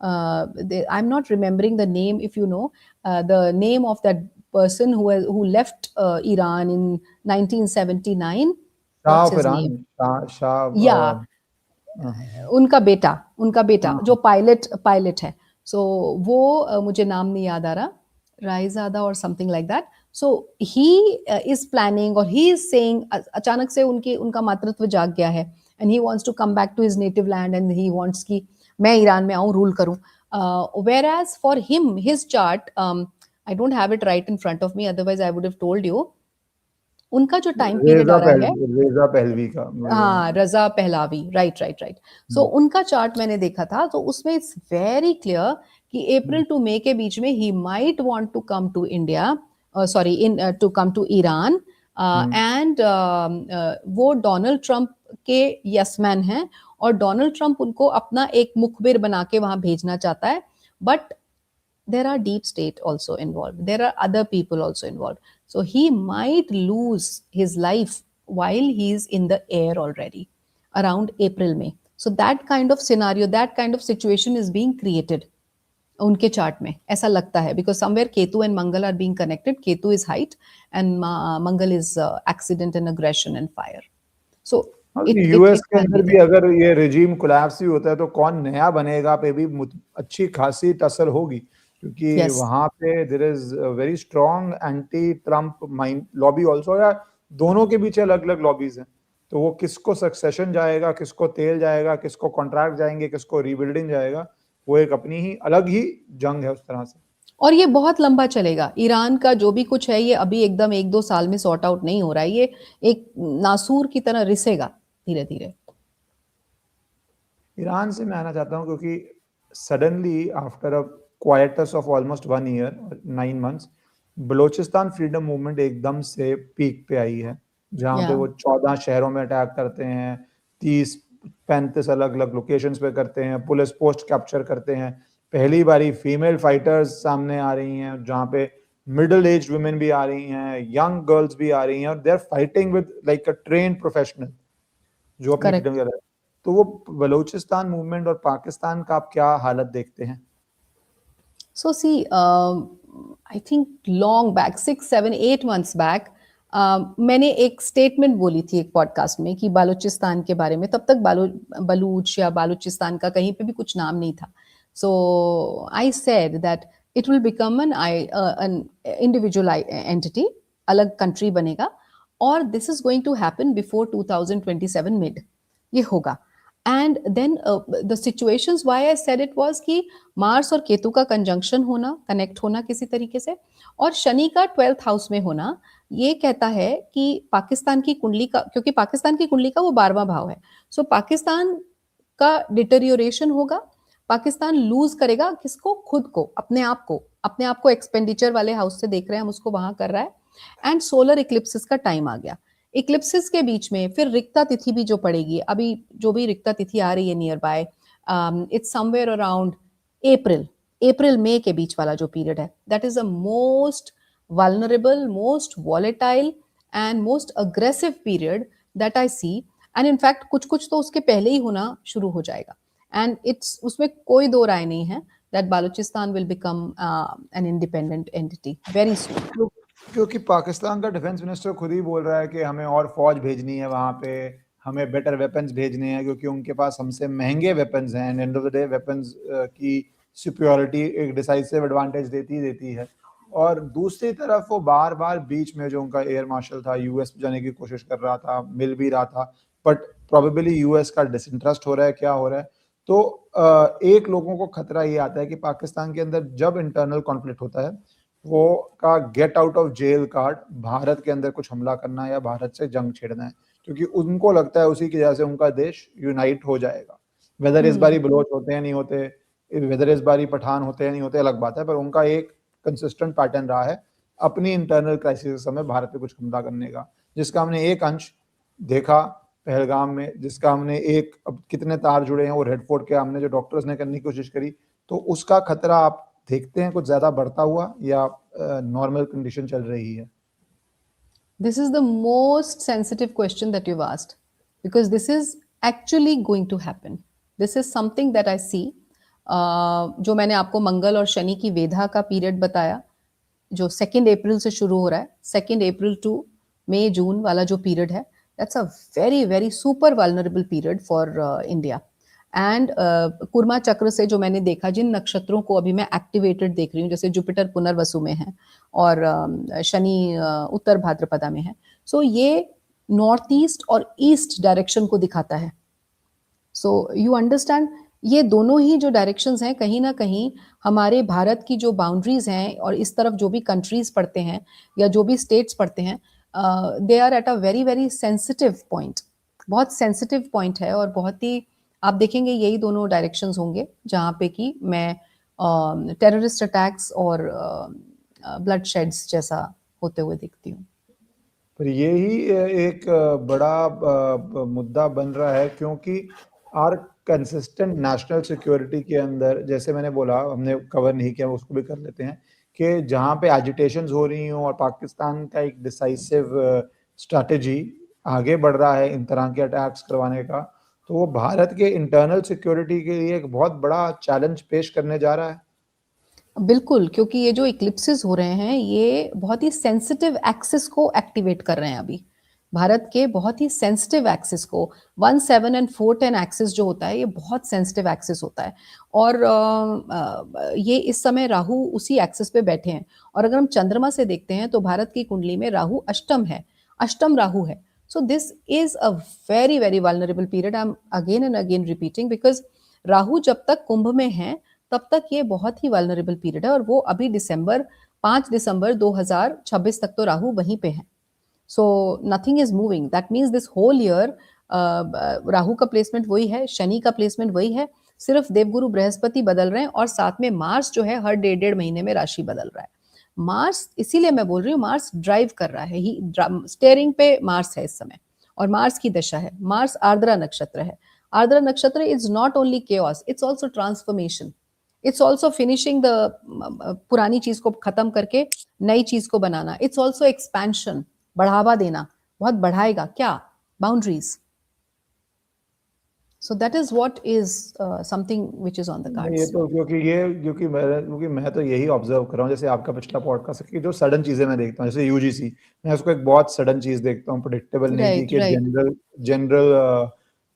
[SPEAKER 2] I'm not remembering the name, if you know the name of that person who left Iran in 1979. What's his name? Yeah, उनका बेटा जो pilot है. सो वो मुझे नाम नहीं याद आ रहा, रायजादा और something like that. So he is planning और ही इज सेइंग, अचानक से उनका मातृत्व जाग गया है and he wants to come back to his native land and he wants कि मैं ईरान में आऊँ रूल करूँ. Whereas for him, his chart, I don't have it right in front of me, otherwise I would have told you. उनका जो time period आ रहा है,
[SPEAKER 1] रेजा पहलवी का,
[SPEAKER 2] हाँ, रजा पहलावी, राइट राइट राइट. सो उनका चार्ट मैंने देखा था, तो उसमें इट्स वेरी क्लियर कि अप्रैल टू मई के बीच में he might want to come to India, sorry in to come to Iran, and वो डोनाल्ड ट्रंप के यस मैन हैं और डोनाल्ड ट्रंप उनको अपना एक मुखबिर बना के वहां भेजना चाहता है. But there are deep state also involved, there are other people also involved, so he might lose his life while he is in the air already around April May. So that kind of scenario, that kind of situation is being created उनके chart में, ऐसा लगता है, because somewhere Ketu and Mangal are being connected. Ketu is height and Mangal is accident and aggression and fire. So
[SPEAKER 1] US के अंदर भी अगर ये रिजीम कोलैप्स भी होता है तो कौन नया बनेगा पे भी अच्छी खासी टसल होगी, क्योंकि वहां पे there is very strong anti Trump mind lobby also, या दोनों के बीच अलग अलग लॉबीज हैं. तो वो किसको सक्सेशन जाएगा, किसको तेल जाएगा, किसको कॉन्ट्रैक्ट जाएंगे, किसको रीबिल्डिंग जाएगा, वो एक अपनी ही अलग ही जंग है उस तरह से.
[SPEAKER 2] और ये बहुत लंबा चलेगा. ईरान का जो भी कुछ है ये अभी एकदम 1-2 साल में सॉर्ट आउट नहीं हो रहा है, ये एक नासूर की तरह रिसेगा धीरे धीरे.
[SPEAKER 1] ईरान से मैं आना चाहता हूँ क्योंकि suddenly after a coitus of almost 1 year 9 months Balochistan freedom movement एकदम से पीक पे आई है, जहाँ पे वो 14 शहरों में अटैक करते हैं, 30-35 अलग अलग लोकेशंस पे करते हैं, पुलिस पोस्ट कैप्चर करते हैं. पहली बारी फीमेल फाइटर्स सामने आ रही हैं, जहाँ पे मिडिल एज वुमेन भी आ रही हैं, यंग गर्ल्स भी आ रही हैं, और they are fighting with like a trained professional जो अपनी फ्रीडम के लिए. तो वो बलूचिस्तान मूवमेंट और पाकिस्तान का आप क्या हालत देखते हैं?
[SPEAKER 2] So see, I think long back, 6, 7, 8 months back, मैंने एक स्टेटमेंट बोली थी एक पॉडकास्ट में कि बालूचिस्तान के बारे में. तब तक बलूच या बालूचिस्तान का कहीं पे भी कुछ नाम नहीं था. So I said that it will become an individual entity, अलग कंट्री बनेगा, और this is going to happen before 2027 mid. ये होगा. And then the situations why I said it was कि मार्स और केतु का कंजंक्शन होना, कनेक्ट होना किसी तरीके से, और शनि का 12th हाउस में होना, ये कहता है कि पाकिस्तान की कुंडली का, क्योंकि पाकिस्तान की कुंडली का वो 12वां भाव है, सो पाकिस्तान का डिटेरियोरेशन होगा. पाकिस्तान लूज करेगा किसको? खुद को, अपने आप को एक्सपेंडिचर वाले हाउस से देख रहे हैं हम, उसको वहां कर रहा है. एंड सोलर इक्लिप्सिस का टाइम आ गया. इक्लिप्सिस के बीच में फिर रिक्ता तिथि भी जो पड़ेगी, अभी जो भी रिक्ता तिथि आ रही है near by, it's somewhere around April मई के बीच वाला जो पीरियड है, that is the most vulnerable, most volatile and most aggressive period that I see. And in fact कुछ तो उसके पहले ही होना शुरू हो जाएगा. एंड इट्स, उसमें कोई दो राय नहीं है that Balochistan will become an independent entity very soon.
[SPEAKER 1] क्योंकि पाकिस्तान का डिफेंस मिनिस्टर खुद ही बोल रहा है कि हमें और फौज भेजनी है वहाँ पे, हमें बेटर वेपन्स भेजने हैं, क्योंकि उनके पास हमसे महंगे वेपन्स हैं. And end of the day weapons की सिक्योरिटी एक डिसाइसिव एडवांटेज देती है. और दूसरी तरफ वो बार बार बीच में जो उनका एयर मार्शल था यूएस जाने की कोशिश कर रहा था, मिल भी रहा था, बट प्रोबेबली यूएस का डिसइंटरेस्ट हो रहा है, क्या हो रहा है. तो एक लोगों को खतरा ये आता है कि पाकिस्तान के अंदर जब इंटरनल कॉन्फ्लिक्ट होता है, वो का get out of jail card Bharat के अंदर कुछ हमला करना है या भारत से जंग छेड़ना है, क्योंकि उनको लगता है उसी की वजह से उनका देश यूनाइट हो जाएगा. वेदर इस बारी बलोच होते हैं नहीं होते, वेदर इस बारी पठान होते हैं नहीं होते, अलग बात है, पर उनका एक कंसिस्टेंट पैटर्न रहा है अपनी इंटरनल क्राइसिस के समय भारत पे कुछ हमला करने का, जिसका हमने एक अंश देखा पहलगाम में, जिसका हमने एक, अब कितने तार जुड़े हैं वो रेड फोर्ट के, हमने जो डॉक्टर्स ने करने की कोशिश करी. तो उसका खतरा आप देखते हैं कुछ ज्यादा बढ़ता हुआ या नॉर्मल कंडीशन चल रही है?
[SPEAKER 2] This is the most sensitive question that you've asked, because this is actually going to happen. This is something that I see. जो मैंने आपको मंगल और शनि की वेधा का पीरियड बताया, जो 2 अप्रैल से शुरू हो रहा है, 2 अप्रैल टू मई जून वाला जो पीरियड है, that's a very very super vulnerable period for India. And Kurma Chakra से जो मैंने देखा, जिन नक्षत्रों को अभी मैं एक्टिवेटेड देख रही हूँ, जैसे जुपिटर पुनर्वसु में है और शनि उत्तर भाद्रपदा में है, सो ये नॉर्थ ईस्ट और ईस्ट डायरेक्शन को दिखाता है सो यू अंडरस्टैंड, ये दोनों ही जो डायरेक्शंस हैं कहीं ना कहीं हमारे भारत की जो बाउंड्रीज हैं और इस तरफ जो भी कंट्रीज पड़ते हैं या जो भी स्टेट्स पड़ते हैं, they are at a very very sensitive point. बहुत सेंसिटिव पॉइंट है और बहुत ही, आप देखेंगे यही दोनों डायरेक्शंस होंगे जहाँ पे कि मैं टेररिस्ट अटैक्स और ब्लड शेड्स जैसा होते हुए दिखती हूँ।
[SPEAKER 1] पर यही एक बड़ा मुद्दा बन रहा है, क्योंकि आर कंसिस्टेंट नेशनल सिक्योरिटी के अंदर, जैसे मैंने बोला, हमने कवर नहीं किया, उसको भी कर लेते हैं, कि जहाँ पे एजिटेशंस हो रही हों और पाकिस्तान का एक डिसाइसिव स्ट्रैटेजी आगे बढ़ रहा है इन तरह के अटैक्स करवाने का, तो वो भारत के इंटरनल सिक्योरिटी के लिए एक बहुत बड़ा चैलेंज पेश करने जा रहा है।
[SPEAKER 2] बिल्कुल, क्योंकि ये जो इक्लिप्सेस हो रहे हैं ये बहुत ही सेंसिटिव एक्सिस को एक्टिवेट कर रहे हैं अभी। भारत के बहुत ही सेंसिटिव एक्सिस को, 17 एंड 410 एक्सिस जो होता है ये बहुत सेंसिटिव एक्सिस होता है और ये इस समय राहु उसी एक्सिस पे बैठे हैं। और अगर हम चंद्रमा से देखते हैं तो भारत की कुंडली में राहु अष्टम है, अष्टम राहु है। So this is a very very vulnerable period. I M again and again repeating, because Rahu जब तक कुंभ में है तब तक ये बहुत ही वल्नरेबल पीरियड है और वो अभी 5 दिसंबर 2026 तक तो राहु वहीं पे है। So nothing is moving, that means this whole year Rahu का प्लेसमेंट वही है, शनि का प्लेसमेंट वही है, सिर्फ देवगुरु बृहस्पति बदल रहे हैं और साथ में मार्स जो है हर 1.5 महीने में राशि बदल रहा है। मार्स, इसीलिए मैं बोल रही हूँ, मार्स ड्राइव कर रहा है, ही स्टेयरिंग पे मार्स है इस समय और मार्स की दशा है। मार्स आर्द्रा नक्षत्र है। आर्द्रा नक्षत्र is not only chaos, it's also transformation, it's also finishing the पुरानी चीज को खत्म करके नई चीज को बनाना, इट्स ऑल्सो एक्सपेंशन, बढ़ावा देना, बहुत बढ़ाएगा क्या, boundaries. So that is what is something which is on the
[SPEAKER 1] ये
[SPEAKER 2] कार्ड्स।
[SPEAKER 1] तो क्योंकि मैं तो यही ऑब्जर्व कर रहा हूँ, जैसे आपका पिछला पॉडकास्ट कि जो सडन चीजें मैं देखता हूँ, जैसे यूजीसी, मैं उसको एक बहुत सडन चीज देखता हूँ, प्रिडिक्टेबल नहीं थी
[SPEAKER 2] राइट
[SPEAKER 1] कि
[SPEAKER 2] राइट।
[SPEAKER 1] जनरल जनरल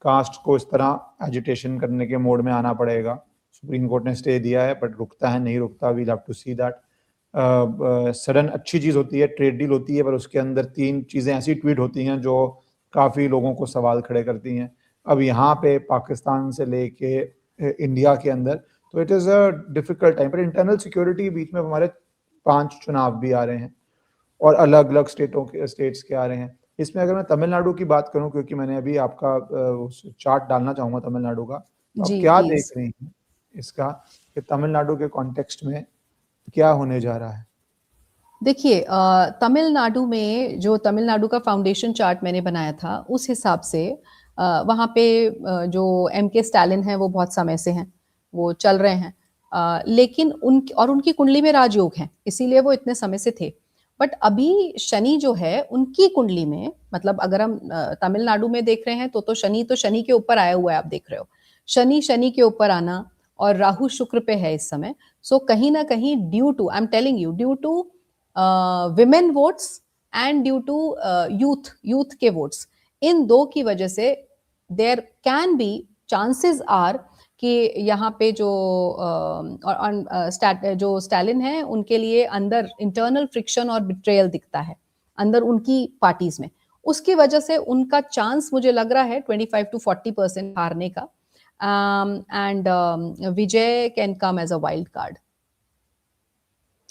[SPEAKER 1] कास्ट को इस तरह एजिटेशन करने के मोड में आना पड़ेगा। सुप्रीम कोर्ट ने स्टे दिया है, बट रुकता है नहीं रुकता, we have to see that. Sudden अच्छी चीज होती है, ट्रेड डील होती है, पर उसके अंदर 3 चीजें ऐसी ट्वीट होती हैं जो काफी लोगों को सवाल खड़े करती हैं। अब यहाँ पे पाकिस्तान से लेके इंडिया के अंदर, तो it is a difficult time, पर इंटरनल सिक्योरिटी के बीच में हमारे 5 चुनाव भी आ रहे हैं और अलग अलग स्टेट्स के आ रहे हैं। इसमें अगर मैं तमिलनाडु की बात करूं, क्योंकि मैंने अभी आपका चार्ट डालना चाहूंगा तमिलनाडु का, तो आप
[SPEAKER 2] जी
[SPEAKER 1] क्या देख
[SPEAKER 2] प्लीज।
[SPEAKER 1] रही हैं इसका, कि तमिलनाडु के कॉन्टेक्स्ट में क्या होने जा रहा है?
[SPEAKER 2] देखिए, तमिलनाडु में जो तमिलनाडु का फाउंडेशन चार्ट मैंने बनाया था उस हिसाब से वहाँ पे जो एम के स्टालिन है वो बहुत समय से हैं, वो चल रहे हैं। लेकिन उनकी कुंडली में राजयोग है, इसीलिए वो इतने समय से थे। बट अभी शनि जो है उनकी कुंडली में, मतलब अगर हम तमिलनाडु में देख रहे हैं तो शनि के ऊपर आया हुआ है, आप देख रहे हो शनि के ऊपर आना, और राहु शुक्र पे है इस समय। सो कहीं ना कहीं due to, I am telling you, due to women votes and due to youth के वोट्स, इन दो की वजह से there can be chances are कि यहाँ पे जो जो स्टालिन है उनके लिए अंदर इंटरनल फ्रिक्शन और बिट्रेयल दिखता है अंदर उनकी पार्टीज में। उसकी वजह से उनका चांस मुझे लग रहा है 25 to 40% हारने का। And Vijay can come as a wild card,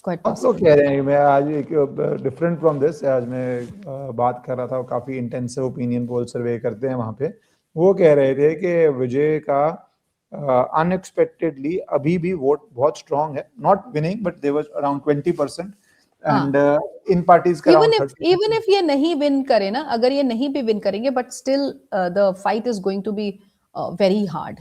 [SPEAKER 2] quite
[SPEAKER 1] आप लोग
[SPEAKER 2] पॉसिबल।
[SPEAKER 1] कह रहे हैं, मैं आज एक डिफरेंट फ्रॉम दिस, आज मैं बात कर रहा था, काफी इंटेंसिव ओपिनियन पोल सर्वे करते हैं वहां पे, वो कह रहे थे कि विजय का अनएक्सपेक्टेडली अभी भी वोट बहुत स्ट्रांग है, not winning but they was around 20%,
[SPEAKER 2] हाँ,
[SPEAKER 1] एंड इन पार्टीज का
[SPEAKER 2] इवन
[SPEAKER 1] अराउंड
[SPEAKER 2] इफ
[SPEAKER 1] 30%।
[SPEAKER 2] ये नहीं विन करे ना, अगर ये नहीं भी विन करेंगे, but still the fight is going to be very hard.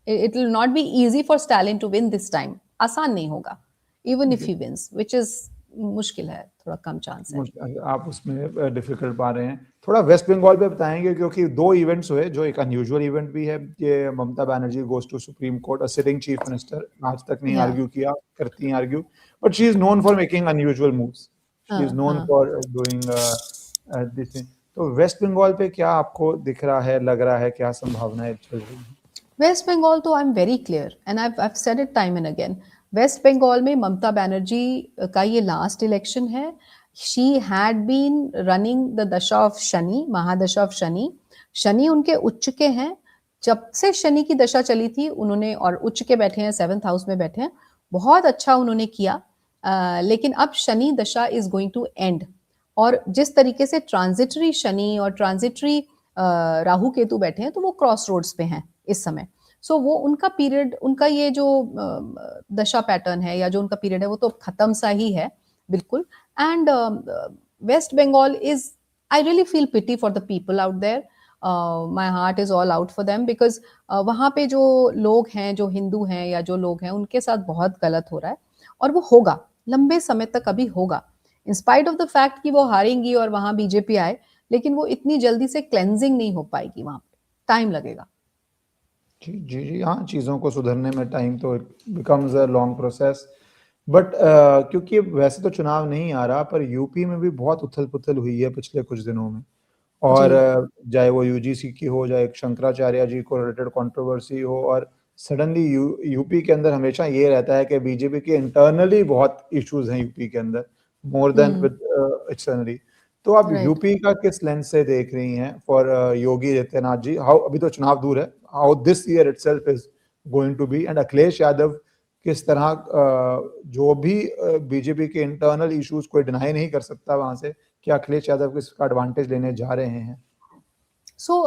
[SPEAKER 2] It will not be easy for Stalin to win this time, आसान नहीं होगा even if he wins, which is मुश्किल है, थोड़ा कम चांस है।
[SPEAKER 1] आप उसमें डिफिकल्ट पा रहे हैं। थोड़ा वेस्ट बंगाल पे बताएंगे, क्योंकि 2 इवेंट्स हुए, जो एक अनयूजुअल इवेंट भी है कि Mamata Banerjee goes to supreme court, a sitting chief minister, आज तक नहीं
[SPEAKER 2] या
[SPEAKER 1] आर्ग्यू किया, करती हैं argue, but she is known for making unusual moves, she is
[SPEAKER 2] हाँ
[SPEAKER 1] नोन
[SPEAKER 2] हाँ।
[SPEAKER 1] For doing this thing. तो वेस्ट बंगाल पे क्या आपको दिख रहा है, लग रहा है, क्या संभावनाएं चल रही हैं?
[SPEAKER 2] वेस्ट बंगाल तो I am very clear and I said it time and again, West Bengal में ममता बनर्जी का ये लास्ट इलेक्शन है। She had been running the dasha of Shani, mahadasha of Shani. Shani उनके उच्च के हैं, जब से शनि की दशा चली थी उन्होंने, और उच्च के बैठे हैं, 7th हाउस में बैठे हैं, बहुत अच्छा उन्होंने किया। लेकिन अब शनि दशा इज गोइंग टू एंड, और जिस तरीके से ट्रांजिटरी शनि और ट्रांजिटरी राहु केतु बैठे हैं, तो वो क्रॉस रोड्स पे हैं इस समय। सो वो उनका पीरियड, उनका ये जो दशा पैटर्न है या जो उनका पीरियड है, वो तो खत्म सा ही है बिल्कुल। And West Bengal is, I really feel pity for the people out there, my heart is all out for them, because वहाँ पे जो लोग हैं, जो हिंदू हैं या जो लोग हैं, उनके साथ बहुत गलत हो रहा है, और वो होगा लंबे समय तक, अभी होगा, in spite of the fact कि वो हारेंगी और वहां बीजेपी आए, लेकिन वो इतनी जल्दी से क्लेंजिंग नहीं हो पाएगी, वहां पे टाइम लगेगा।
[SPEAKER 1] जी जी जी, हाँ, चीज़ों को सुधरने में टाइम तो becomes a long process. But क्योंकि वैसे तो चुनाव नहीं आ रहा, पर यूपी में भी बहुत उथल पुथल हुई है पिछले कुछ दिनों में।
[SPEAKER 2] जी।
[SPEAKER 1] और चाहे वो यूजीसी की हो, चाहे शंकराचार्य जी को रिलेटेड कंट्रोवर्सी हो, और सडनली यूपी के अंदर हमेशा ये रहता है कि बीजेपी के इंटरनली बहुत इश्यूज हैं यूपी के अंदर, मोर देन विद एक्सटर्नली। तो आप
[SPEAKER 2] राइट।
[SPEAKER 1] यूपी का किस लेंस से देख रही हैं फॉर योगी आदित्यनाथ जी? हाउ, अभी तो चुनाव दूर है, how this year itself is going to be, and Akhilesh Yadav किस तरह जो भी बीजेपी के इंटरनल इश्यूज कोई डिनाई नहीं कर सकता वहां से, कि अखिलेश यादव किसका एडवांटेज लेने जा रहे हैं?
[SPEAKER 2] सो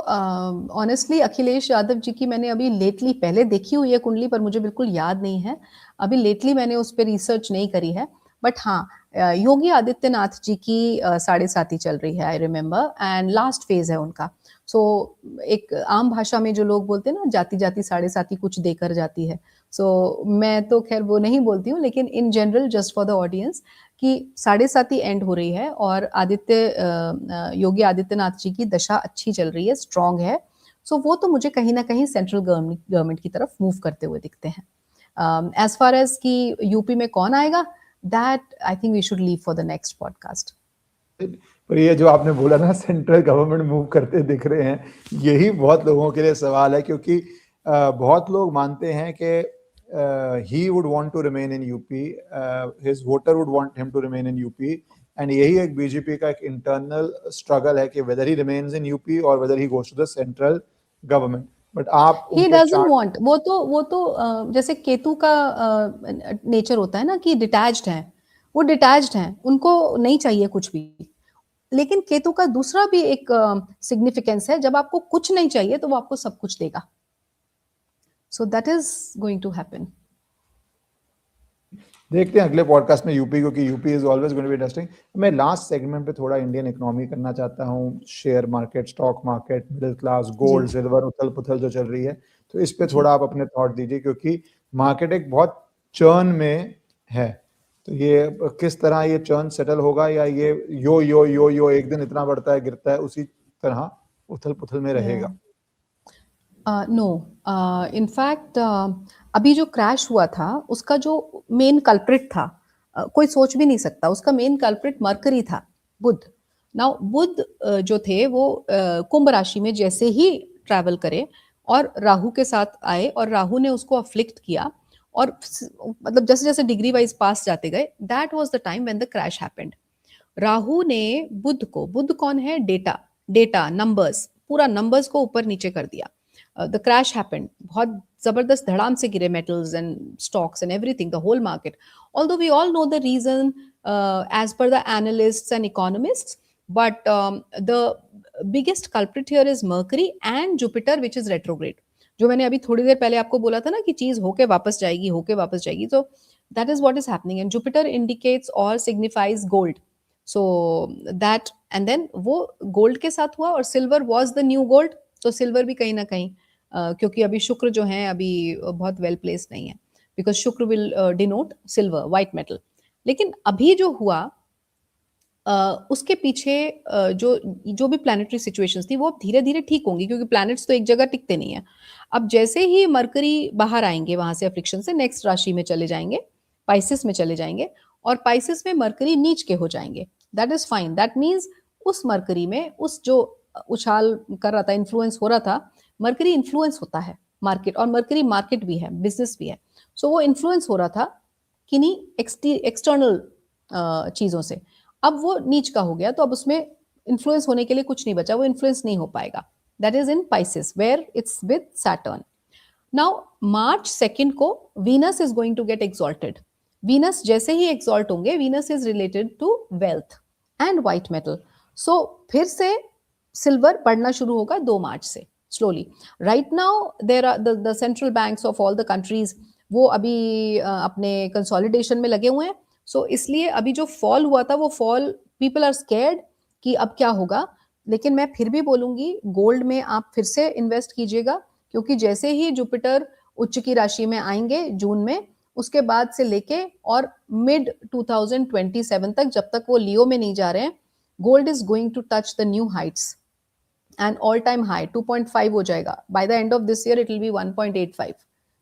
[SPEAKER 2] ऑनेस्टली अखिलेश यादव जी की मैंने अभी लेटली पहले देखी हुई है कुंडली, पर मुझे बिल्कुल याद नहीं है, अभी लेटली मैंने उस पर रिसर्च नहीं करी है। बट हाँ, योगी आदित्यनाथ जी की साढ़े साथी चल रही है, I remember, and last phase है उनका। सो एक आम भाषा में जो लोग बोलते हैं ना, जाति जाति साढ़े साथी कुछ देकर जाती है। सो मैं तो खैर वो नहीं बोलती हूँ, लेकिन in general just for the audience, कि साढ़े सात ही एंड हो रही है, और योगी आदित्यनाथ जी की दशा अच्छी चल रही है, स्ट्रांग है। सो वो तो मुझे कहीं ना कहीं सेंट्रल गवर्नमेंट की तरफ मूव करते हुए दिखते हैं। एज फार एज कि यूपी में कौन आएगा, that I think we should leave for the next podcast.
[SPEAKER 1] पर ये जो आपने बोला ना, सेंट्रल गवर्नमेंट मूव करते दिख रहे हैं, यही बहुत लोगों के लिए सवाल है, क्योंकि बहुत लोग मानते हैं कि he would want to remain in UP, his voter would want him to remain in UP, and यही एक बीजेपी का एक इंटरनल स्ट्रगल है कि whether he remains in UP और whether he goes to the central government. But आप
[SPEAKER 2] ही
[SPEAKER 1] उनके
[SPEAKER 2] डजंट
[SPEAKER 1] चार्ट,
[SPEAKER 2] वांट, वो तो जैसे केतु का नेचर होता है ना, कि डिटैच्ड है, वो डिटैच्ड हैं, उनको नहीं चाहिए कुछ भी। लेकिन केतु का दूसरा भी एक सिग्निफिकेंस है, जब आपको कुछ नहीं चाहिए तो वो आपको सब कुछ देगा। So that is going to happen.
[SPEAKER 1] देखते हैं अगले पॉडकास्ट में यूपी, क्योंकि UP is always going to be interesting. मैं लास्ट सेगमेंट पे थोड़ा इंडियन इकोनॉमी करना चाहता हूँ, share market, stock market, middle class,
[SPEAKER 2] जी।
[SPEAKER 1] गोल्ड सिल्वर, उथल पुथल जो चल रही है, तो इस पे
[SPEAKER 2] जी।
[SPEAKER 1] थोड़ा आप अपने थॉट दीजिए, क्योंकि मार्केट एक बहुत चर्न में है। तो ये किस तरह ये चर्न सेटल होगा, या ये यो यो यो यो एक दिन इतना बढ़ता है गिरता है, उसी तरह उथल पुथल में रहेगा?
[SPEAKER 2] नो, इनफैक्ट अभी जो क्रैश हुआ था, उसका जो मेन कल्प्रिट था, कोई सोच भी नहीं सकता, उसका मेन कल्प्रिट मरकरी था, बुध। नाउ बुध जो थे वो कुंभ राशि में जैसे ही ट्रैवल करे और राहु के साथ आए, और राहु ने उसको अफ्लिक्ट किया, और मतलब जैसे जैसे डिग्री वाइज पास जाते गए, that was the time when the crash happened. Rahu ने बुध को, बुध कौन है, डेटा, डेटा नंबर्स, पूरा नंबर्स को ऊपर नीचे कर दिया। द क्रैश हैपेंड, बहुत जबरदस्त धड़ाम से गिरे metals and stocks and everything, the whole market. Although we all know the reason as per the analysts and economists, but the biggest culprit here is Mercury and Jupiter which is retrograde. जो मैंने अभी थोड़ी देर पहले आपको बोला था ना, कि चीज होके वापस जाएगी, होके वापस जाएगी, तो that is what is happening, and Jupiter indicates और signifies gold. So that, and then वो गोल्ड के साथ हुआ, और silver was the new gold. तो सिल्वर भी कहीं ना कहीं, क्योंकि अभी शुक्र जो है अभी बहुत वेल प्लेस नहीं है, बिकॉज शुक्र will denote silver, white metal. लेकिन अभी जो हुआ, उसके पीछे जो जो भी प्लानिटरी सिचुएशंस थी, वो अब धीरे धीरे ठीक होंगी, क्योंकि प्लैनेट्स तो एक जगह टिकते नहीं है। अब जैसे ही मरकरी बाहर आएंगे वहां से अफ्लिक्शन से, नेक्स्ट राशि में चले जाएंगे, पाइसिस में चले जाएंगे, और पाइसिस में मरकरी नीच के हो जाएंगे। That is fine, that means उस मरकरी में, उस जो उछाल कर रहा था, इन्फ्लुएंस हो रहा था, मरकरी इन्फ्लुएंस होता है मार्केट, और मरकरी मार्केट भी है, बिजनेस भी है। सो वो इन्फ्लुएंस हो रहा था किन्हीं एक्सटर्नल चीजों से। अब वो नीच का हो गया, तो अब उसमें इन्फ्लुएंस होने के लिए कुछ नहीं बचा, वो इन्फ्लुएंस नहीं हो पाएगा। that is in Pisces, where it's with Saturn. Now March 2nd को Venus is going to get exalted. Venus जैसे ही exalt होंगे, Venus is related to wealth and white metal. So फिर से silver बढ़ना शुरू होगा 2 मार्च से slowly. Right now there are the central banks of all the countries, वो अभी अपने consolidation में लगे हुए हैं. So इसलिए अभी जो fall हुआ था वो fall people are scared कि अब क्या होगा. लेकिन मैं फिर भी बोलूंगी गोल्ड में आप फिर से इन्वेस्ट कीजिएगा, क्योंकि जैसे ही जुपिटर उच्च की राशि में आएंगे जून में, उसके बाद से लेके और मिड 2027 तक, जब तक वो लियो में नहीं जा रहे हैं, gold is going to touch the new heights and all time high 2.5 हो जाएगा. By the end of this year it will be 1.85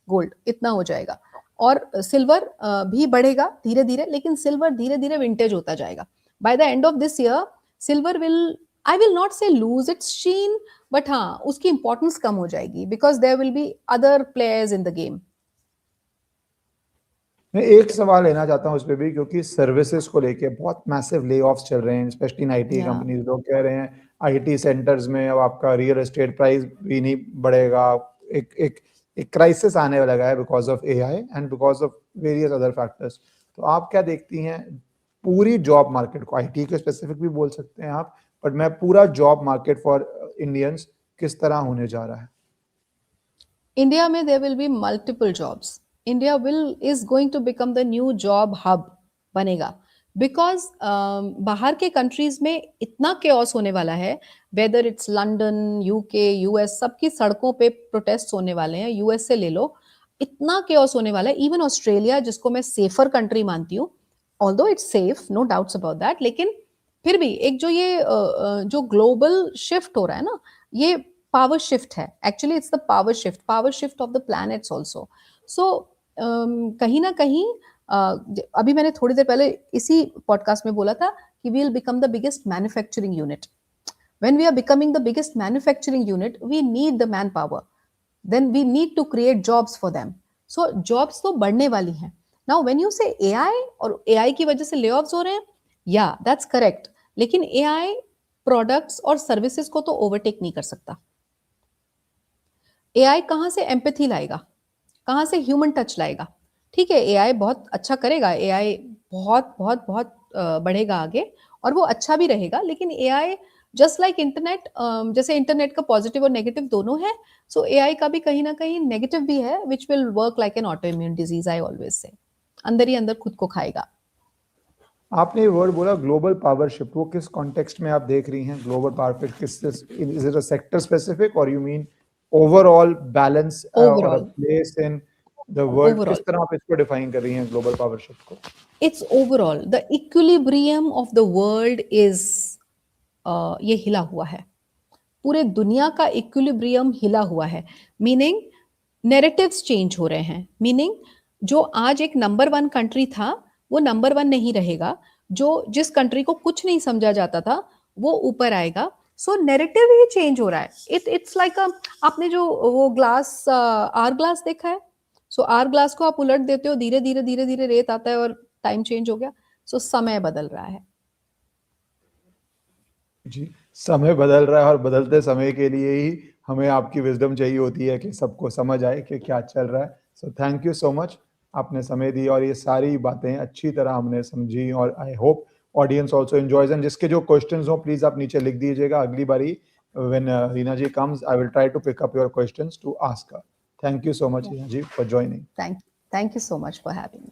[SPEAKER 2] gold, इतना हो जाएगा. और सिल्वर भी बढ़ेगा धीरे धीरे, लेकिन सिल्वर धीरे धीरे विंटेज होता जाएगा. By the end of this year silver will, I will not say lose its sheen, but हाँ उसकी importance कम हो जाएगी, because there will be other players in the game.
[SPEAKER 1] मैं एक सवाल लेना चाहता हूँ उस पे भी, क्योंकि सर्विसेज को लेके बहुत मैसिव ले ऑफ्स चल रहे हैं, स्पेशली इन आईटी कंपनीज. लोग कह रहे हैं आईटी सेंटर्स में अब आपका रियल एस्टेट प्राइस भी नहीं बढ़ेगा. एक क्राइसिस आने लगा है because of AI and because of various other factors. तो आप क्या देखती हैं पूरी जॉब मार्केट को, आईटी के स्पेसिफिक भी बोल सकते हैं आप, बट मैं पूरा जॉब मार्केट फॉर इंडियंस किस तरह होने जा रहा है?
[SPEAKER 2] इंडिया में there will be multiple jobs. India is going to become the new job hub बनेगा, बिकॉज बाहर के कंट्रीज में इतना केओस होने वाला है, whether it's London, UK, US, सबकी सड़कों पे प्रोटेस्ट होने वाले हैं. यूएस से ले लो, इतना केओस होने वाला है. इवन ऑस्ट्रेलिया, जिसको मैं सेफर कंट्री मानती हूँ, although it's safe, no doubts about that, लेकिन फिर भी एक जो ये जो ग्लोबल शिफ्ट हो रहा है ना, ये पावर शिफ्ट है. Actually it's the power shift of the planets also. So कहीं ना कहीं अभी मैंने थोड़ी देर पहले इसी पॉडकास्ट में बोला था कि we will become the biggest manufacturing unit. When we are becoming the biggest manufacturing unit, we need the man power, then we need to create jobs for them. So jobs तो बढ़ने वाली हैं. Now when you say AI, और AI की वजह से lay offs हो रहे हैं, या दैट्स करेक्ट, लेकिन एआई प्रोडक्ट्स और सर्विसेज को तो ओवरटेक नहीं कर सकता. एआई कहां से एम्पैथी लाएगा, कहां से ह्यूमन टच लाएगा? ठीक है, एआई बहुत अच्छा करेगा, एआई बहुत बहुत बहुत बढ़ेगा आगे, और वो अच्छा भी रहेगा. लेकिन एआई जस्ट लाइक इंटरनेट, जैसे इंटरनेट का पॉजिटिव और नेगेटिव दोनों है, सो एआई का भी कहीं ना कहीं नेगेटिव भी है, which will work like an auto immune disease. I always say अंदर ही अंदर खुद को खाएगा.
[SPEAKER 1] आपने ये वर्ड बोला ग्लोबल पावर शिफ्ट, वो किस कॉन्टेक्स्ट में आप देख रही हैं ग्लोबल पावर शिफ्ट? किस, is it a sector specific और यू मीन ओवरऑल बैलेंस और प्लेस इन द वर्ल्ड? किस तरह आप इसको डिफाइन कर रही हैं ग्लोबल पावर शिफ्ट को?
[SPEAKER 2] It's overall the equilibrium of the world is, ये हिला हुआ है, पूरे दुनिया का इक्विलिब्रियम हिला हुआ है. मीनिंग नैरेटिव्स चेंज हो रहे हैं. मीनिंग जो आज एक नंबर 1 कंट्री था, वो नंबर 1 नहीं रहेगा. जो जिस कंट्री को कुछ नहीं समझा जाता था, वो ऊपर आएगा. सो नैरेटिव ही चेंज हो रहा है. इट्स लाइक आपने जो वो ग्लास, आर ग्लास देखा है? सो आर ग्लास को आप उलट देते हो, धीरे धीरे धीरे धीरे रेत आता है और टाइम चेंज हो गया. सो समय बदल रहा है.
[SPEAKER 1] जी, समय बदल रहा है, और बदलते समय के लिए ही हमें आपकी विजडम चाहिए होती है कि सबको समझ आए कि क्या चल रहा है. So thank you so much, आपने समय दी और ये सारी बातें अच्छी तरह हमने समझी, और I hope audience also enjoys. And जिसके जो क्वेश्चंस हो प्लीज आप नीचे लिख दीजिएगा. अगली बारी when Reena ji comes, I will try to pick up your questions to ask her. Thank you so much Reena ji for joining.
[SPEAKER 2] Thank you so much for having me.